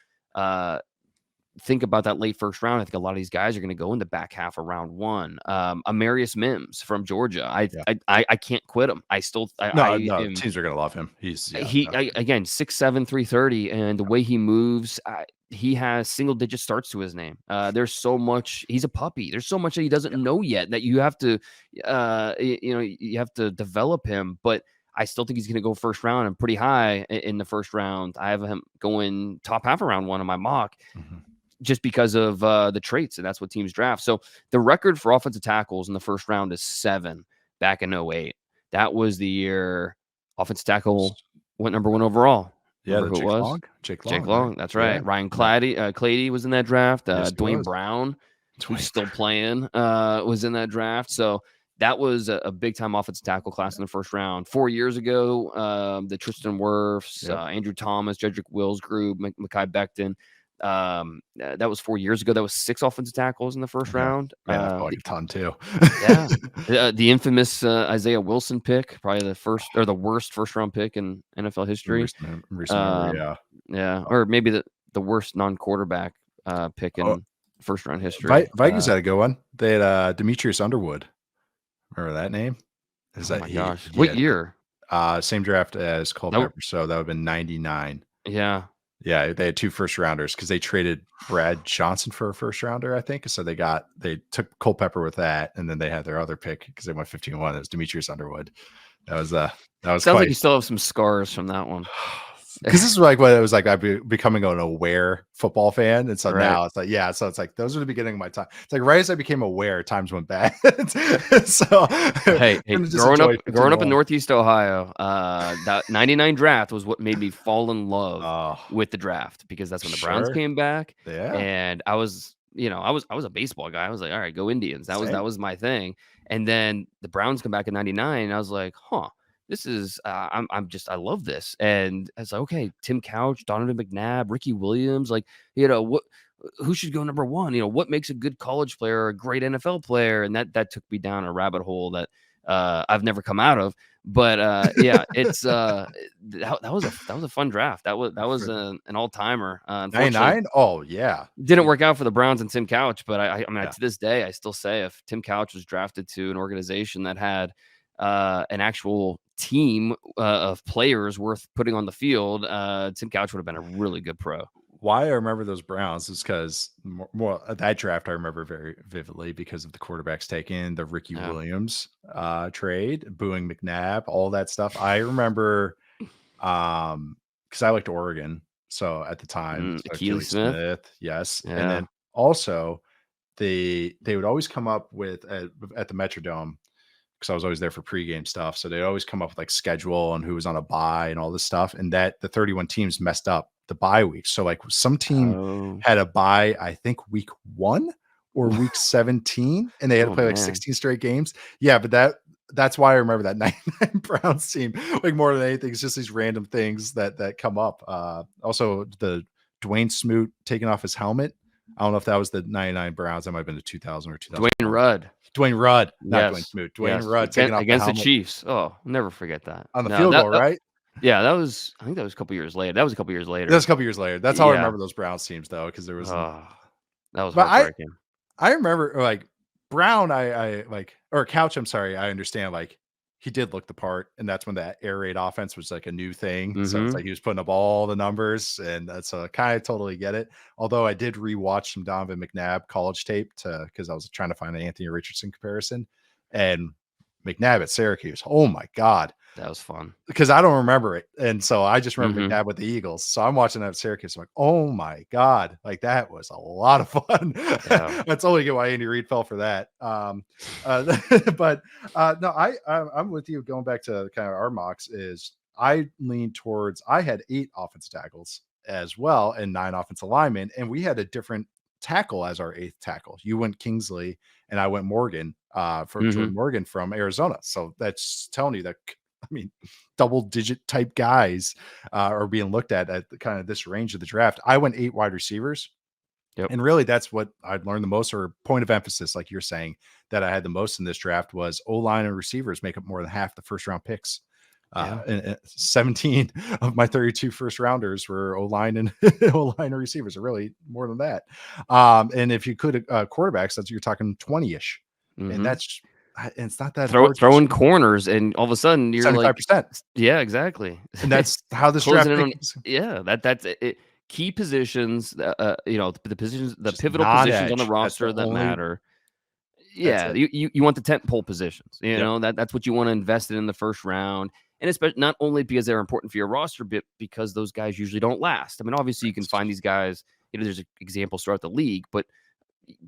think about that late first round, I think a lot of these guys are going to go in the back half of round 1. Amarius Mims from Georgia, Yeah. I can't quit him. I still I No, am teams are gonna love him. again 6'7", 330, and the way he moves, he has single digit starts to his name. There's so much. He's a puppy. There's so much that he doesn't know yet that you have to, you have to develop him. But I still think he's going to go first round and pretty high in the first round. I have him going top half of round 1 on my mock, Mhm. just because of the traits, and that's what teams draft. So the record for offensive tackles in the first round is 7 back in 08. That was the year offensive tackle went number 1 overall. Yeah, Remember the who it was? Jake Jake Long, right? Long. That's Yeah. right. Ryan Yeah. Clady was in that draft. Yes, he Dwayne was. Brown, who's 20. still playing, was in that draft. So that was a big time offensive tackle class in the first round. 4 years ago, the Tristan Wirfs, Yep. Andrew Thomas, Jedrick Wills group, Mekhi Becton. That was 4 years ago. That was 6 offensive tackles in the first Yeah. round. Man, that felt like a ton too. Yeah, the infamous Isaiah Wilson pick, probably the first or the worst first round pick in NFL history. Recent memory, Um, yeah. yeah, or maybe the worst non quarterback pick Oh, in first round history. Vikings had a good one. They had Demetrius Underwood. Remember that name? Is Oh that my he? gosh, what Yeah, year? same draft as Nope. Culpepper, so that would have been 99. Yeah. Yeah, they had 2 first rounders because they traded Brad Johnson for a first rounder, I think. So they took Culpepper with that, and then they had their other pick because they went 15-1. It was Demetrius Underwood. That was Sounds like quite you still have some scars from that one. because this is like what it was like. Becoming an aware football fan, and so Right. now it's like, yeah. So it's like those are the beginning of my time. It's like right as I became aware, times went bad. So Hey, gonna just growing up enjoy growing up in 15-1. Northeast Ohio, that 99 draft was what made me fall in love Oh, with the draft, because that's when the Browns sure, came back, yeah, and I was a baseball guy. I was like, all right, go Indians. That same. was my thing. And then the Browns come back in 99, and I was like, huh, this is I love this. And I was like, okay, Tim Couch, Donovan McNabb, Ricky Williams, like, what who should go number 1? What makes a good college player or a great NFL player? And that took me down a rabbit hole that I've never come out of. But yeah, it's that was a fun draft. That was an all timer. Unfortunately, 99? Oh, yeah. didn't work out for the Browns and Tim Couch. But I mean, Yeah. to this day, I still say if Tim Couch was drafted to an organization that had an actual team of players worth putting on the field, Tim Couch would have been a really good pro. Why I remember those Browns is because more that draft I remember very vividly because of the quarterbacks taken, the Ricky Yeah. Williams trade, booing McNabb, all that stuff. I remember because I liked Oregon. So at the time, so Akili Achilles Smith. Smith, yes. And Yeah. then also they would always come up with at the Metrodome because I was always there for pregame stuff. So they always come up with like schedule and who was on a bye and all this stuff. And that the 31 teams messed up the bye week. So like some team Oh. had a bye, I think week 1 or week 17, and they had to Oh, play like man. 16 straight games. Yeah, but that's why I remember that 99 Browns team like more than anything. It's just these random things that come up. Also the Dwayne Smoot taking off his helmet. I don't know if that was the 99 Browns. That might have been the 2000 or Dwayne 2001. Rudd. Dwayne Rudd, not Dwayne Yes. Smoot. Dwayne Yes. Rudd taking off the Against the helmet Chiefs. Oh, I'll never forget that. on the No, field goal, right? yeah, I think that was a couple years later. That was a couple years That was later. a couple years later. That's how I Yeah. remember those Browns teams though, because there was Oh, that was but heartbreaking. I remember like Brown, I like or Couch, I'm sorry, I understand like he did look the part, and that's when that air raid offense was like a new thing. So it's Mhm. like he was putting up all the numbers, and that's kind of totally get it. Although I did rewatch some Donovan McNabb college tape because I was trying to find an Anthony Richardson comparison, and McNabb at Syracuse. Oh my God. That was fun. Because I don't remember it. And so I just remember Mhm. McNabb with the Eagles. So I'm watching that at Syracuse. I'm like, oh my God. Like that was a lot of fun. Yeah. I totally get why Andy Reid fell for that. But no, I'm with you going back to kind of our mocks is I lean towards I had 8 offensive tackles as well and 9 offensive linemen. And we had a different tackle as our 8th tackle. You went Kingsley and I went Morgan for Jordan Mhm. Morgan from Arizona. So that's telling you that I mean, double digit type guys are being looked at the, kind of this range of the draft. I went 8 wide receivers. Yep. And really, that's what I'd learned the most, or point of emphasis, like you're saying, that I had the most in this draft was O line and receivers make up more than half the first round picks. Yeah. And 17 of my 32 first rounders were O line and O line and receivers, or really more than that. And if you could quarterbacks, that's you're talking 20 ish, and Mhm. that's and it's not that hard to Throw in achieve. corners, and all of a sudden you're like, 75%. yeah, exactly. And that's how this Closing draft in pick on is that's it. Key positions, the positions, the just pivotal positions on the non-edge. That's the roster that only matter. that's Yeah, it. you want the tent pole positions. Yep. That's what you want to invest in the first round, and especially not only because they're important for your roster, but because those guys usually don't last. I mean, obviously you can find these guys. There's examples throughout the league, but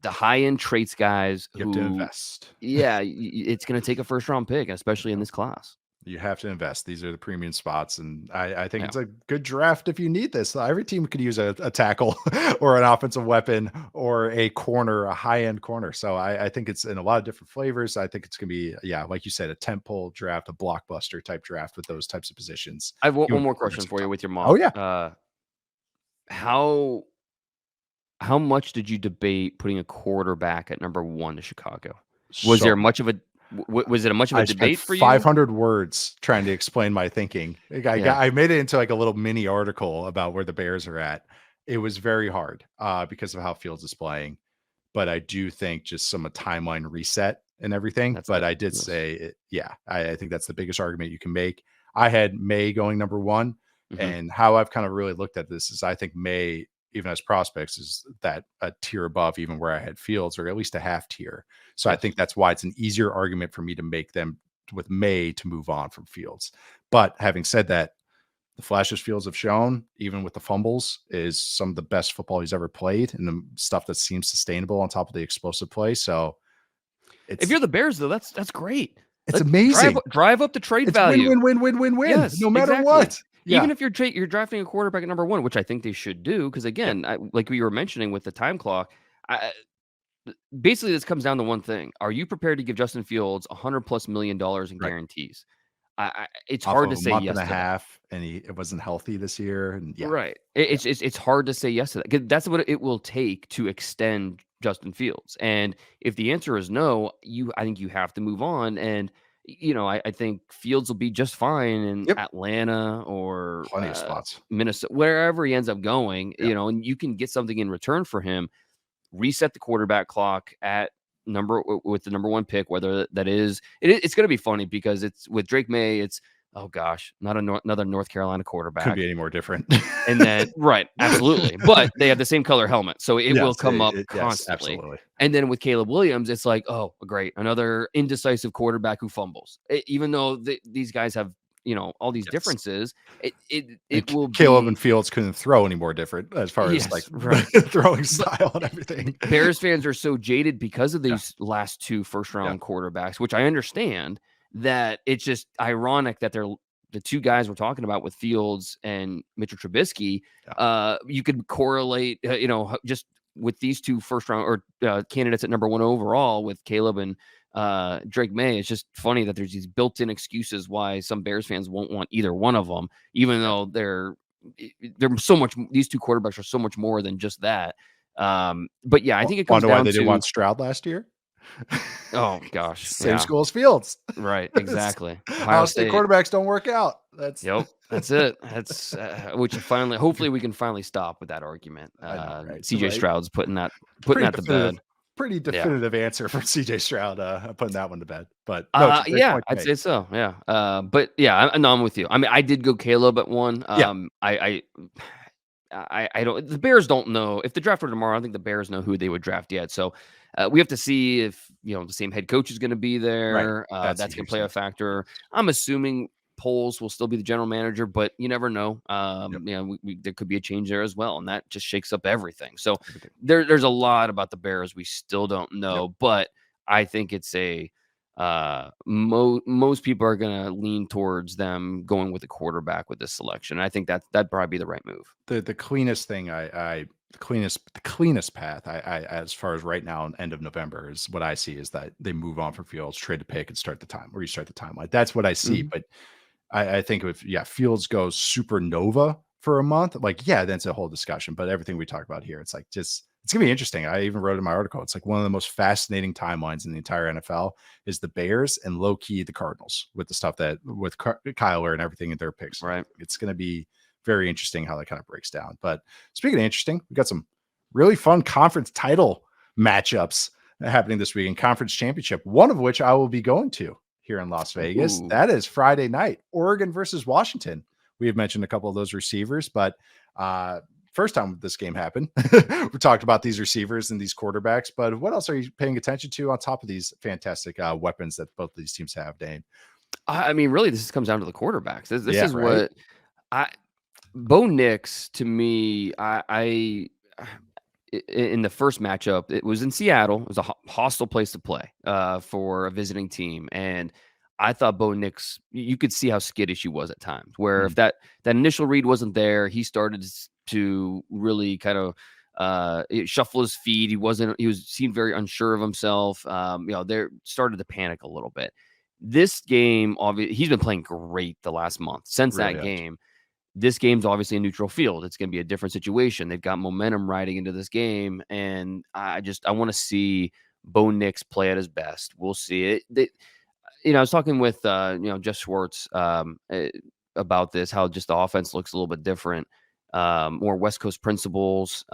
the high end traits guys You have to who, invest. yeah, it's going to take a first round pick, especially in this class. You have to invest. These are the premium spots, and I think Yeah. it's a good draft if you need this. Every team could use a tackle or an offensive weapon or a corner, a high-end corner. So I think it's in a lot of different flavors. I think it's gonna be, yeah, like you said, a tentpole draft, a blockbuster type draft with those types of positions. I have one Even more quarterbacks question on for you top. with your Oh mock. yeah. How how much did you debate putting a quarterback at number 1 to Chicago? Was there So much of a was it a much of a I spent debate for you? 500 words trying to explain my thinking. Like, Yeah, I made it into like a little mini article about where the Bears are at. It was very hard because of how Fields is playing, but I do think just some timeline reset and everything. that's But it. I did Yes. say, yeah, I think that's the biggest argument you can make. I had May going number 1, Mhm. and how I've kind of really looked at this is I think May, even as prospects, is that a tier above even where I had Fields, or at least a half tier. So I Yes. think that's why it's an easier argument for me to make them with May to move on from Fields. But having said that, the flashes Fields have shown, even with the fumbles, is some of the best football he's ever played, and the stuff that seems sustainable on top of the explosive play. So If it's you're the Bears, though, that's great. it's Let amazing. drive up the trade It's win, value. win, win, win, win, win, Yes, no matter exactly. what. Yeah, Even if you're drafting a quarterback at number 1, which I think they should do, because yeah, again, like we were mentioning with the time clock, I basically this comes down to one thing: are you prepared to give Justin Fields $100+ million in right. guarantees? It's Off hard of to a say month and yes a to that. half, and it wasn't healthy this year, and yeah, Right. yeah, It's hard to say yes to that. 'Cause that's what it will take to extend Justin Fields. And if the answer is no, I think you have to move on. And I think Fields will be just fine in yep, Atlanta or plenty of spots. Minnesota, wherever he ends up going. Yeah, And you can get something in return for him. Reset the quarterback clock at with the number 1 pick. Whether that is, it's going to be funny because it's with Drake May. It's Oh gosh, not another North Carolina Couldn't quarterback. be any more different. And then right, absolutely. But they have the same color helmet, so it will Yes, come up yes, constantly. absolutely. And then with Caleb Williams, it's like, oh, great, another indecisive quarterback who fumbles. Even though these guys have, all these Yes. differences, And it will Caleb and be Fields couldn't throw any more different as far as like yes, right. throwing But style and everything. Bears fans are so jaded because of Yeah, these last 2 first yeah, round quarterbacks, which I understand, that it's just ironic that they're the 2 guys we're talking about with Fields and Mitchell Trubisky. yeah. You could correlate, just with these 2 first round or candidates at number 1 overall with Caleb and Drake May. It's just funny that there's these built-in excuses why some Bears fans won't want either one of them, even though they're so much. These 2 quarterbacks are so much more than just that. But yeah, I think it comes Wonder why down they didn't to want Stroud last year? oh gosh, Same yeah, school as Fields. right, exactly. Ohio Ohio State State. quarterbacks don't work out. That's Yep, that's it. That's which hopefully we can finally stop with that argument. I know, right? CJ Right. Stroud's putting that Pretty to definitive, bed. pretty Yeah. definitive answer from CJ Stroud, putting that one to bed. But no, it's a great Yeah, point to I'd make. say so. Yeah. But yeah, no, I'm with you. I mean, I did go Caleb at 1. Yeah, I don't. The Bears don't know if the draft were tomorrow. I don't think the Bears know who they would draft yet. So we have to see if the same head coach is going to be right. there. That's a That's going to huge play a thing. factor. I'm assuming Poles will still be the general manager, but you never know. Yep. There could be a change there as well, and that just shakes up everything. So Everything. there's a lot about the Bears we still don't Yep. know, but I think it's a most people are going to lean towards them going with the quarterback with this selection. I think that'd probably be the right move. The cleanest thing the cleanest path I as far as right now, end of November, is what I see is that they move on for Fields, trade the pick, and start the time or you start the timeline. That's what I see. Mhm. But I think if Fields goes supernova for a month, like that's a whole discussion. But everything we talk about here, it's like just it's gonna be interesting. I even wrote in my article, it's like one of the most fascinating timelines in the entire NFL is the Bears and low key the Cardinals with the stuff that with Kyler and everything in their picks. Right. It's gonna be very interesting how that kind of breaks down. But speaking of interesting, we got some really fun conference title matchups happening this week in conference championship, one of which I will be going to here in Las Vegas. Ooh. That is Friday night, Oregon versus Washington. We have mentioned a couple of those receivers, but first time this game happened, we talked about these receivers and these quarterbacks, but what else are you paying attention to on top of these fantastic weapons that both these teams have, Dane? I mean, really, this comes down to the quarterbacks. This Yeah, is right. what I Bo Nix to me. In the first matchup, it was in Seattle. It was a hostile place to play for a visiting team, and I thought Bo Nix. You could see how skittish he was at times. Where if Mm, that initial read wasn't there, he started to really kind of shuffle his feet. He seemed very unsure of himself. There started to panic a little bit. This game, obviously, he's been playing great the last month since really that has. game. This game's obviously a neutral field. It's going to be a different situation. They've got momentum riding into this game, and I want to see Bo Nix play at his best. We'll see it. I was talking with Jeff Schwartz about this, how just the offense looks a little bit different, more West Coast principles,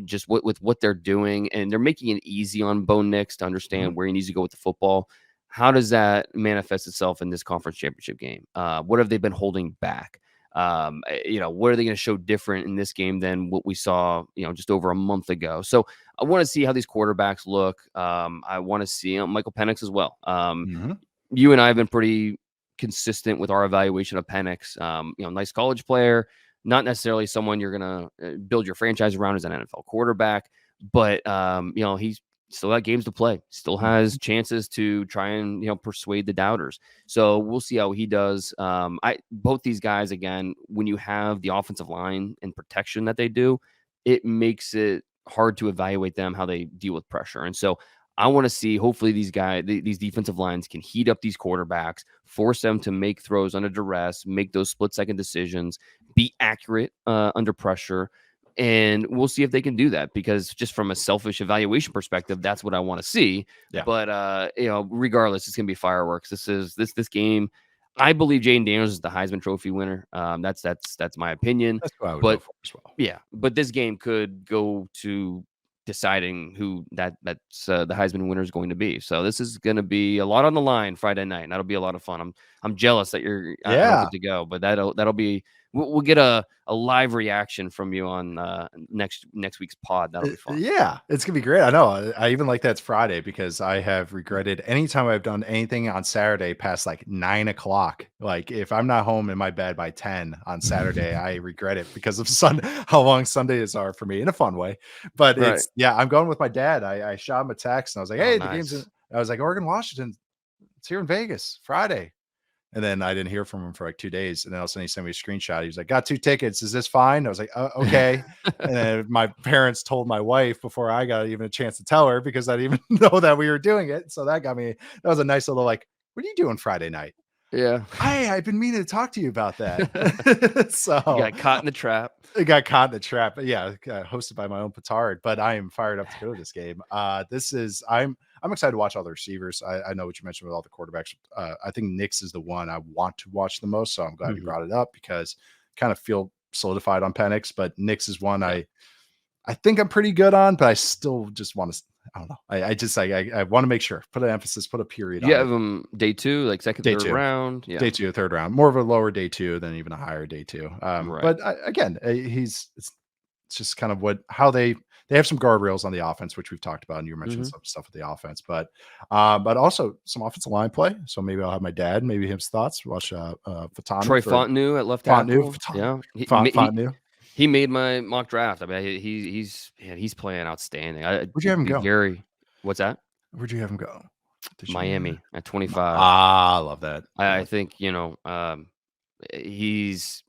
just with what they're doing, and they're making it easy on Bo Nix to Mhm. understand where he needs to go with the football. How does that manifest itself in this conference championship game? What have they been holding back? What are they going to show different in this game than what we saw, just over a month ago? So I want to see how these quarterbacks look. I want to see Michael Penix as well. Mhm. You and I have been pretty consistent with our evaluation of Penix. Nice college player, not necessarily someone you're going to build your franchise around as an NFL quarterback, but he's still got games to play, still has Mhm. chances to try and persuade the doubters. So we'll see how he does. I both these guys, again, when you have the offensive line and protection that they do, it makes it hard to evaluate them how they deal with pressure. And so I want to see, hopefully, these defensive lines can heat up these quarterbacks, force them to make throws under duress, make those split-second decisions, be accurate under pressure. And we'll see if they can do that, because just from a selfish evaluation perspective, that's what I want to see. Yeah. But regardless, it's gonna be fireworks. This game. I believe Jayden Daniels is the Heisman Trophy winner. That's my opinion. That's what I would go But for as well. yeah, but this game could go to deciding who that's the Heisman winner is going to be. So this is going to be a lot on the line Friday night. And that'll be a lot of fun. I'm jealous that I don't Yeah. get to go, but that'll be we'll get a live reaction from you on next week's pod. That'll be fun. Yeah, it's gonna be great. I know. I even like that it's Friday because I have regretted anytime I've done anything on Saturday past like 9 o'clock. Like if I'm not home in my bed by 10 on Saturday, I regret it because of how long Sundays are for me in a fun way. But Right. I'm going with my dad. I shot him a text and I was like, Oh, hey, the game's in. nice. I was like, Oregon, Washington, it's here in Vegas Friday. And then I didn't hear from him for like 2 days, and then all of a sudden he sent me a screenshot. He was like, "Got 2 tickets. Is this fine?" I was like, okay." And then my parents told my wife before I got even a chance to tell her because I didn't even know that we were doing it. So that was a nice little like, "What are you doing Friday night?" Yeah. I've been meaning to talk to you about that." You So got caught in the trap. I got caught in the trap. But yeah, hosted by my own petard, but I am fired up to go to this game. I'm excited to watch all the receivers. I know what you mentioned with all the quarterbacks. I think Nix is the one I want to watch the most. So I'm glad you Mhm. brought it up because kind of feel solidified on Penix, but Nix is one Yeah. I think I'm pretty good on, but I still just want to. I don't know. I want to make sure, put an emphasis, put a period You on have it. him day 2, like second, Day third two. round. Yeah. Day two, third round, more of a lower day two than even a higher day two. Right. But again, it's just kind of how they have some guardrails on the offense, which we've talked about, and you mentioned Mhm. some stuff with the offense, but also some offensive line play. So maybe I'll have my dad, maybe his thoughts. Watch Troy Fatanu Fontenot at left Fontenot, tackle. Fatanu, Yeah. Fontenot. He made my mock draft. I mean, he's playing outstanding. Where'd you Would have him be go? very What's that? Where'd you have him go? Did you? Miami at 25. I love that. I I like think, he's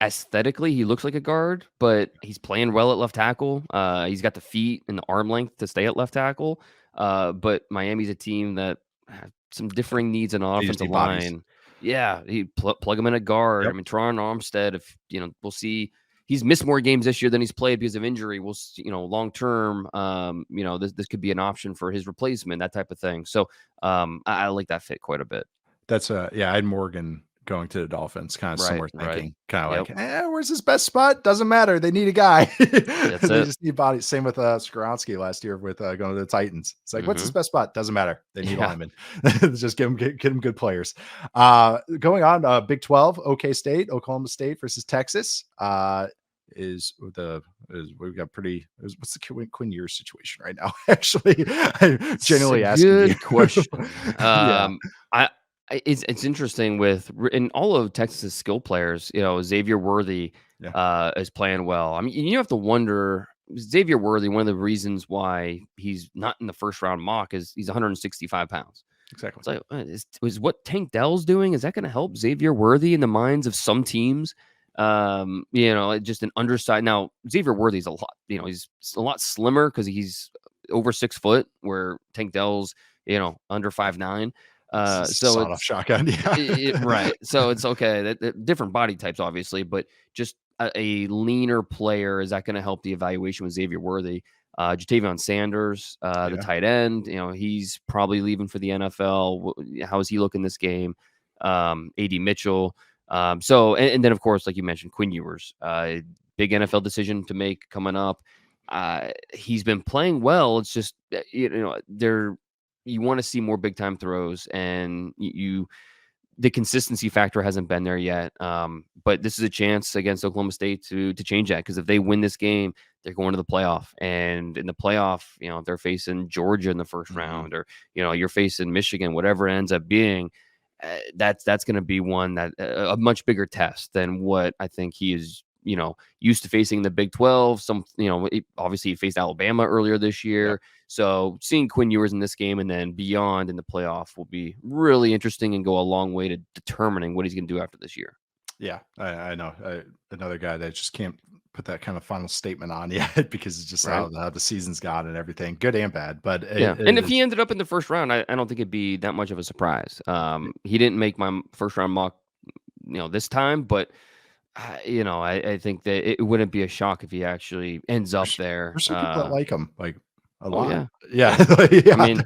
aesthetically, he looks like a guard, but he's playing well at left tackle. He's got the feet and the arm length to stay at left tackle. But Miami's a team that have some differing needs in they just offensive need bodies. line. Yeah, he plug him in at guard. I Yep. mean, Teron Armstead, if we'll see. He's missed more games this year than he's played because of injury. We'll see, long term, this could be an option for his replacement, that type of thing. So I like that fit quite a bit. That's I had Morgan going to the Dolphins, kind of Right, similar right. thinking, kind of Yep. like, where's his best spot? Doesn't matter. They need a guy. That's They it. just need bodies. Same with Skoronski last year with going to the Titans. It's like, what's his Hmm. best spot? Doesn't matter. They need Yeah. linemen. Just get them good players. Going on, Big 12, OK State, Oklahoma State versus Texas. Is the is we've got pretty what's the Quinn Ewers situation right now? Actually, I'm It's a genuinely asking you. good question. Yeah, I it's interesting with in all of Texas's skill players, Xavier Worthy yeah, is playing well. I mean, you have to wonder Xavier Worthy, one of the reasons why he's not in the first round mock is he's 165 pounds. exactly. It's like, is what Tank Dell's doing, is that going to help Xavier Worthy in the minds of some teams? Just an underside. Now, Xavier Worthy's a lot, he's a lot slimmer because he's over 6 foot, where Tank Dell's, under 5'9". So Sawed off shotgun, yeah. right. So it's okay. That different body types, obviously, but just a leaner player, is that going to help the evaluation with Xavier Worthy? Jatavion Sanders, the Yeah, tight end, he's probably leaving for the NFL. How is he looking this game? AD Mitchell. And then, of course, like you mentioned, Quinn Ewers, big NFL decision to make coming up. He's been playing well. It's just, you want to see more big time throws, and the consistency factor hasn't been there yet. But this is a chance against Oklahoma State to change that, because if they win this game, they're going to the playoff. And in the playoff, if they're facing Georgia in the first mhm, round, or you're facing Michigan, whatever it ends up being, that's going to be one that a much bigger test than what I think he is. Used to facing in the Big 12. Obviously he faced Alabama earlier this yep. year. So seeing Quinn Ewers in this game and then beyond in the playoff will be really interesting and go a long way to determining what he's going to do after this year. Yeah, I know. Another guy that just can't put that kind of final statement on yet because it's just Right. how the season's gone and everything, good and bad, but Yeah. And it if he is ended up in the first round, I don't think it'd be that much of a surprise. He didn't make my first round mock, this time, but I think that it wouldn't be a shock if he actually ends up there. there's some people that like him, like, a Oh lot. yeah. Yeah, Yeah. I yeah, mean,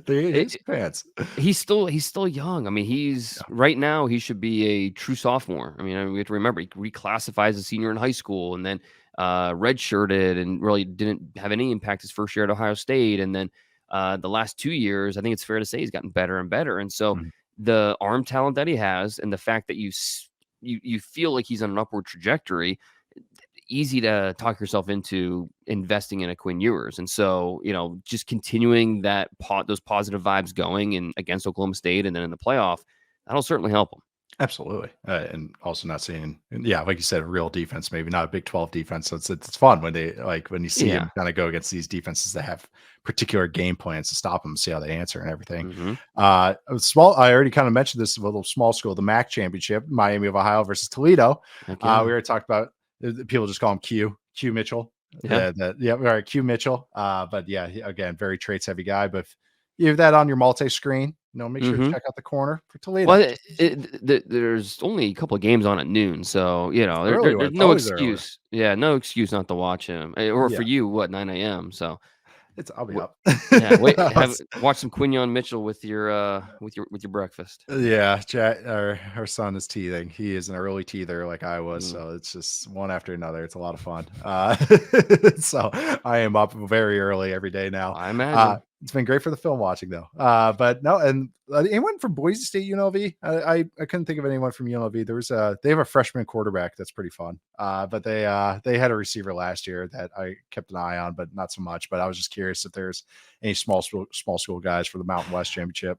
he has it, fans. he's still young. I mean, he's Yeah, right now he should be a true sophomore. I mean, we have to remember he reclassifies as a senior in high school, and then redshirted and really didn't have any impact his first year at Ohio State. And then the last 2 years, I think it's fair to say he's gotten better and better. And so Mhm. the arm talent that he has and the fact that you feel like he's on an upward trajectory, easy to talk yourself into investing in a Quinn Ewers. And so, just continuing those positive vibes going in against Oklahoma State and then in the playoff, that'll certainly help him. Absolutely. And also not seeing, yeah, like you said, a real defense, maybe not a Big 12 defense. So it's fun when when you see Yeah. him kind of go against these defenses that have particular game plans to stop them, see how they answer and everything. Mhm. I already kind of mentioned this, a little small school, the MAC championship, Miami of Ohio versus Toledo. Heck We yeah. already talked about, people just call him Q Mitchell. Yeah. Yeah. All right. Q Mitchell. But yeah, again, very traits heavy guy. But if you have that on your multi-screen, make sure to Mhm. check out the corner for Toledo. Well, there's only a couple of games on at noon, so, Early one. there's It's no always early. excuse. Yeah, no excuse not to watch him. Or Yeah. for you, what, 9 AM, so I'll be w up. yeah, wait, I was- watch some Quinyon Mitchell with your breakfast. yeah, our son is teething. He is an early teether like I was, Mm, so it's just one after another. It's a lot of fun. So I am up very early every day now. I imagine. It's been great for the film watching though. But no, and anyone from Boise State UNLV? I couldn't think of anyone from UNLV. They have a freshman quarterback that's pretty fun. But they had a receiver last year that I kept an eye on, but not so much. But I was just curious if there's any small school guys for the Mountain West Championship.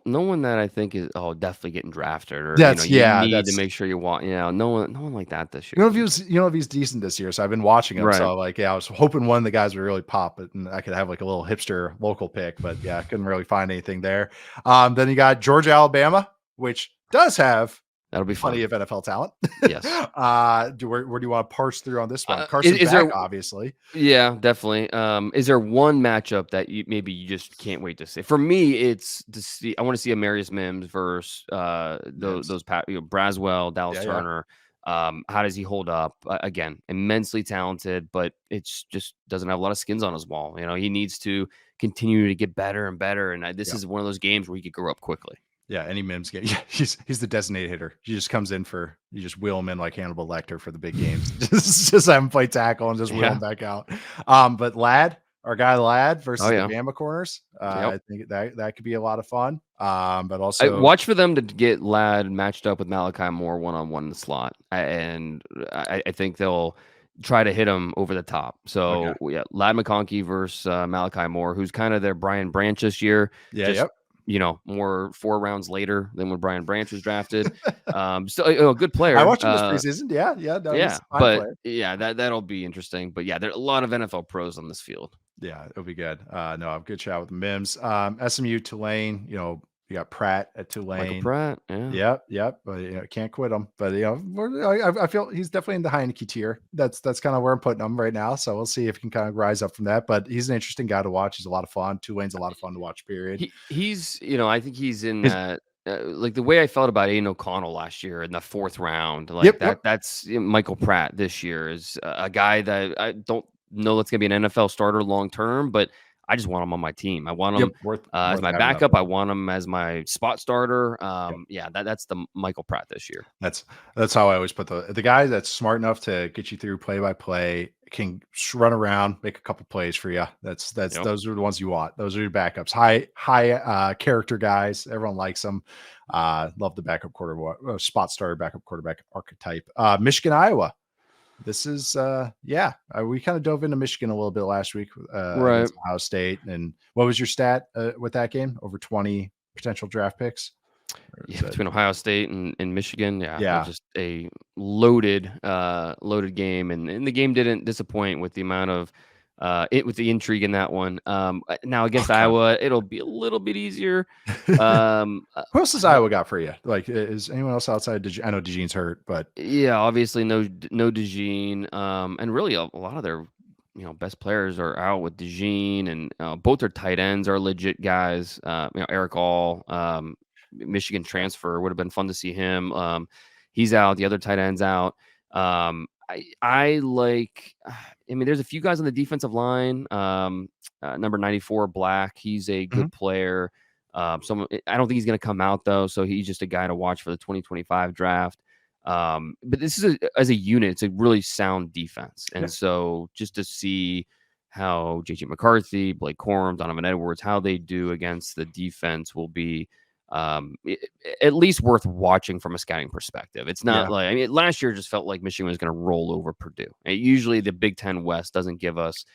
No one that I think is, definitely getting drafted or, That's you yeah, need to that's make sure you want, no one like that this year for me. if he's decent this year, so I've been watching him. Right. So like, yeah, I was hoping one of the guys would really pop, and I could have like a little hipster local pick, but yeah, I couldn't really find anything there. Then you got Georgia, Alabama, which does have That'll be plenty fun. of NFL talent. Yes. Where do you want to parse through on this one? Is Carson's is back, there obviously. Yeah, definitely. Is there one matchup that you just can't wait to see? For me, it's to see. I want to see Amarius Mims versus Mims. Braswell, Dallas Yeah, yeah. Turner. How does he hold up? Again, immensely talented, but it's just doesn't have a lot of skins on his wall. He needs to continue to get better and better. And this Yeah. is one of those games where he could grow up quickly. Yeah, any Mims game. Yeah, he's the designated hitter. He just comes in you just wheel him in like Hannibal Lecter for the big games. just have him play tackle and just wheel him Yeah. back out. But our guy Ladd Oh versus the yeah. Bama corners. Yep. I think that could be a lot of fun. But I also, watch for them to get Ladd matched up with Malachi Moore one-on-one in the slot, and I think they'll try to hit him over the top. okay, So yeah, Ladd McConkey versus Malachi Moore, who's kind of their Brian Branch this year. yeah, Just yep. more 4 rounds later than when Brian Branch was drafted. So a good player. I watched him this preseason. Yeah, no, he's Yeah, a fine but player. yeah, that'll be interesting. But yeah, there are a lot of NFL pros on this field. Yeah, it'll be good. No, a good shot with Mims. SMU Tulane. You got Pratt at Michael Tulane. Pratt, yeah. Yep, but, can't quit him. But, I feel he's definitely in the Heineke tier. That's kinda where I'm putting him right now, so we'll see if he can kinda rise up from that, but he's an interesting guy to watch. He's a lot of fun. Tulane's a lot of fun to watch, period. He's I think he's in His that, like, the way I felt about Aiden O'Connell last year in the 4th round, like, Yep. that's Michael Pratt this year is a guy that I don't know that's gonna be an NFL starter long term, but I just want him on my team. I want Yep, him, worth as my having up backup. there. I want him as my spot starter. Yep. Yeah, that's the Michael Pratt this year. That's how I always put the guy that's smart enough to get you through play by play, can run around, make a couple plays for you. That's Yep. those are the ones you want. Those are your backups. High character guys. Everyone likes them. Love the backup spot starter backup quarterback archetype. Michigan, Iowa. This is we kind of dove into Michigan a little bit last week Right. against Ohio State. And what was your stat with that game? Over 20 potential draft picks? Yeah, between Ohio State and Michigan, yeah, Yeah. just a loaded game, and the game didn't disappoint with the amount of with the intrigue in that one. Now against Oh, God. Iowa, it'll be a little bit easier. Who else has Iowa got for you? Like, is anyone else outside? I know DeJean's hurt, but Yeah, obviously no DeJean, and really a lot of their best players are out with DeJean, and both their tight ends are legit guys. Eric All, Michigan transfer, would have been fun to see him. He's out. The other tight end's out. I like. I mean, there's a few guys on the defensive line. Number 94, Black. He's a Mhm. good player. I don't think he's going to come out though, so he's just a guy to watch for the 2025 draft. But this is as a unit, it's a really sound defense. And so just to see how JJ McCarthy, Blake Corum, Donovan Edwards, how they do against the defense will be at least worth watching from a scouting perspective. It's not like, I mean, last year just felt like Michigan was going to roll over Purdue. And usually the Big Ten West doesn't give us,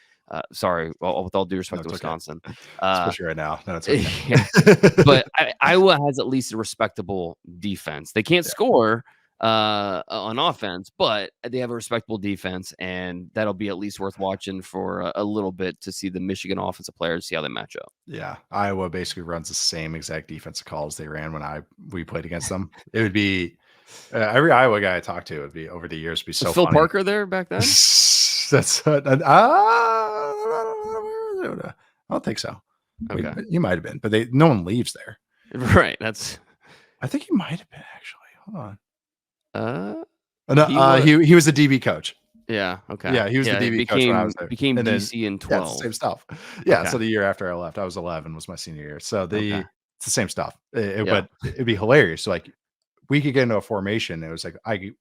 sorry, with all due respect to Wisconsin. Especially right now. No, it's okay. But Iowa has at least a respectable defense. They can't score on offense, but they have a respectable defense, and that'll be at least worth watching for a little bit to see the Michigan offensive players, see how they match up. Yeah, Iowa basically runs the same exact defensive calls they ran when we played against them. It would be every Iowa guy I talked to would be over the years be so. Was Phil funny. Parker there back then? That's I don't think so. Okay, he might have been, but no one leaves there. Right. I think he might have been actually. Hold on. No, he was the DB coach. Yeah. Okay. Yeah, he was the DB coach when I was there. Became DC in 12. Yeah, same stuff. Yeah. Okay. So the year after I left, I was 11, was my senior year. So it's the same stuff. But it'd be hilarious. So like we could get into a formation. It was like I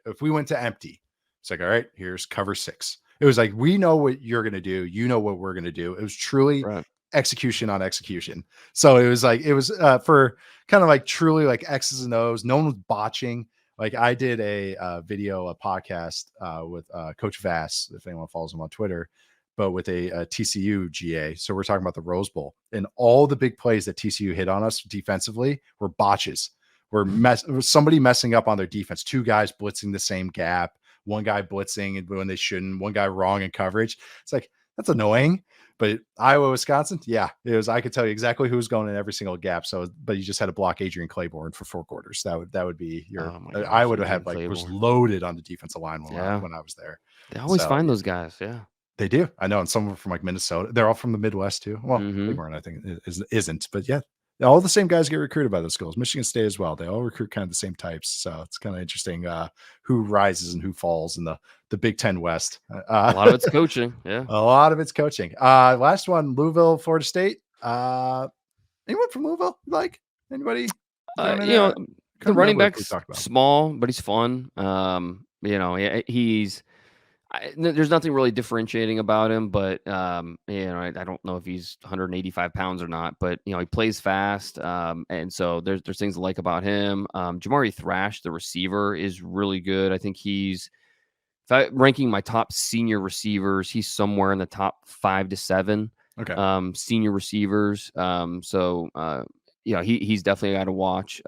if we went to empty, it's like, all right, here's cover 6. It was like, we know what you're gonna do. You know what we're gonna do. It was truly execution on execution. So it was for kind of like truly like X's and O's. No one was botching. Like I did a podcast with Coach Vass, if anyone follows him on Twitter, but with a TCU GA. So we're talking about the Rose Bowl, and all the big plays that TCU hit on us defensively were botches. Somebody messing up on their defense. 2 guys blitzing the same gap, 1 guy blitzing when they shouldn't, 1 guy wrong in coverage. It's like, that's annoying. But Iowa, Wisconsin, it was. I could tell you exactly who's going in every single gap. So, but you just had to block Adrian Claiborne for 4 quarters. That would be your. I would have had was loaded on the defensive line when I was there. They always find those guys. Yeah, they do. I know, and some of them from like Minnesota. They're all from the Midwest too. Well, Claiborne, I think, isn't, but all the same guys get recruited by those schools. Michigan State as well. They all recruit kind of the same types. So it's kind of interesting who rises and who falls in the Big Ten West. A lot of it's coaching. Yeah. A lot of it's coaching. Last one, Louisville, Florida State. Anyone from Louisville? Like anybody? The running back's small, but he's fun. There's nothing really differentiating about him, but I don't know if he's 185 pounds or not, but he plays fast. And so there's things I like about him. Jamari Thrash, the receiver, is really good. I think ranking my top senior receivers, he's somewhere in the top 5 to 7 senior receivers. He's definitely a guy to watch.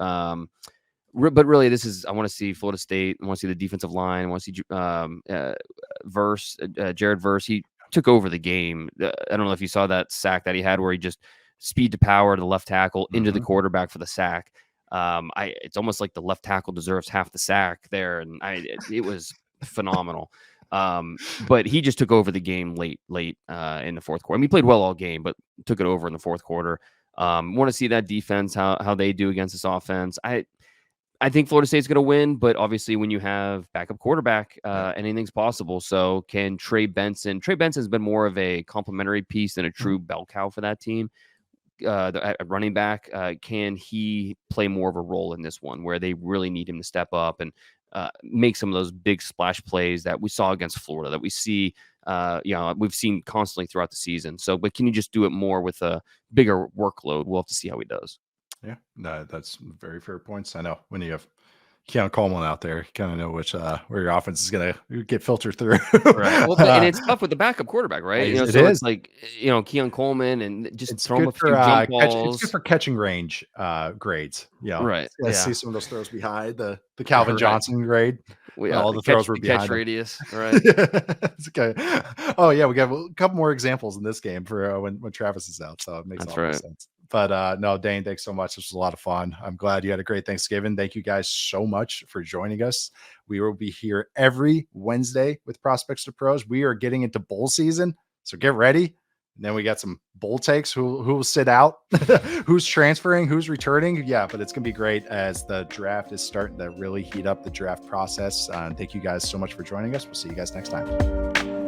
But really, I want to see Florida State. I want to see the defensive line. I want to see Jared Verse. He took over the game. I don't know if you saw that sack that he had where he just speed to power to the left tackle into the quarterback for the sack. It's almost like the left tackle deserves half the sack there, and it was phenomenal. But he just took over the game late in the fourth quarter. I mean, he played well all game, but took it over in the fourth quarter. Want to see that defense, how they do against this offense. I think Florida State's going to win, but obviously when you have backup quarterback, anything's possible. So can Trey Benson's been more of a complementary piece than a true bell cow for that team. The running back, can he play more of a role in this one where they really need him to step up and make some of those big splash plays that we saw against Florida, that we see, we've seen constantly throughout the season. So, but can you just do it more with a bigger workload? We'll have to see how he does. Yeah, no, that's very fair points. I know when you have Keon Coleman out there, you kind of know where your offense is going to get filtered through. Right. Well, and it's tough with the backup quarterback, right? It's like, Keon Coleman and just throw him a few jump balls. It's good for catching range grades. Right. See some of those throws behind the Calvin Johnson grade. All the throws were behind catch radius. Right. It's okay. Oh yeah, we got a couple more examples in this game for when Travis is out, so it makes a lot of sense. But no, Dane, thanks so much. This was a lot of fun. I'm glad you had a great Thanksgiving. Thank you guys so much for joining us. We will be here every Wednesday with Prospects to Pros. We are getting into bowl season, so get ready. And then we got some bowl takes. Who will sit out? Who's transferring? Who's returning? Yeah, but it's gonna be great as the draft is starting to really heat up the draft process. And thank you guys so much for joining us. We'll see you guys next time.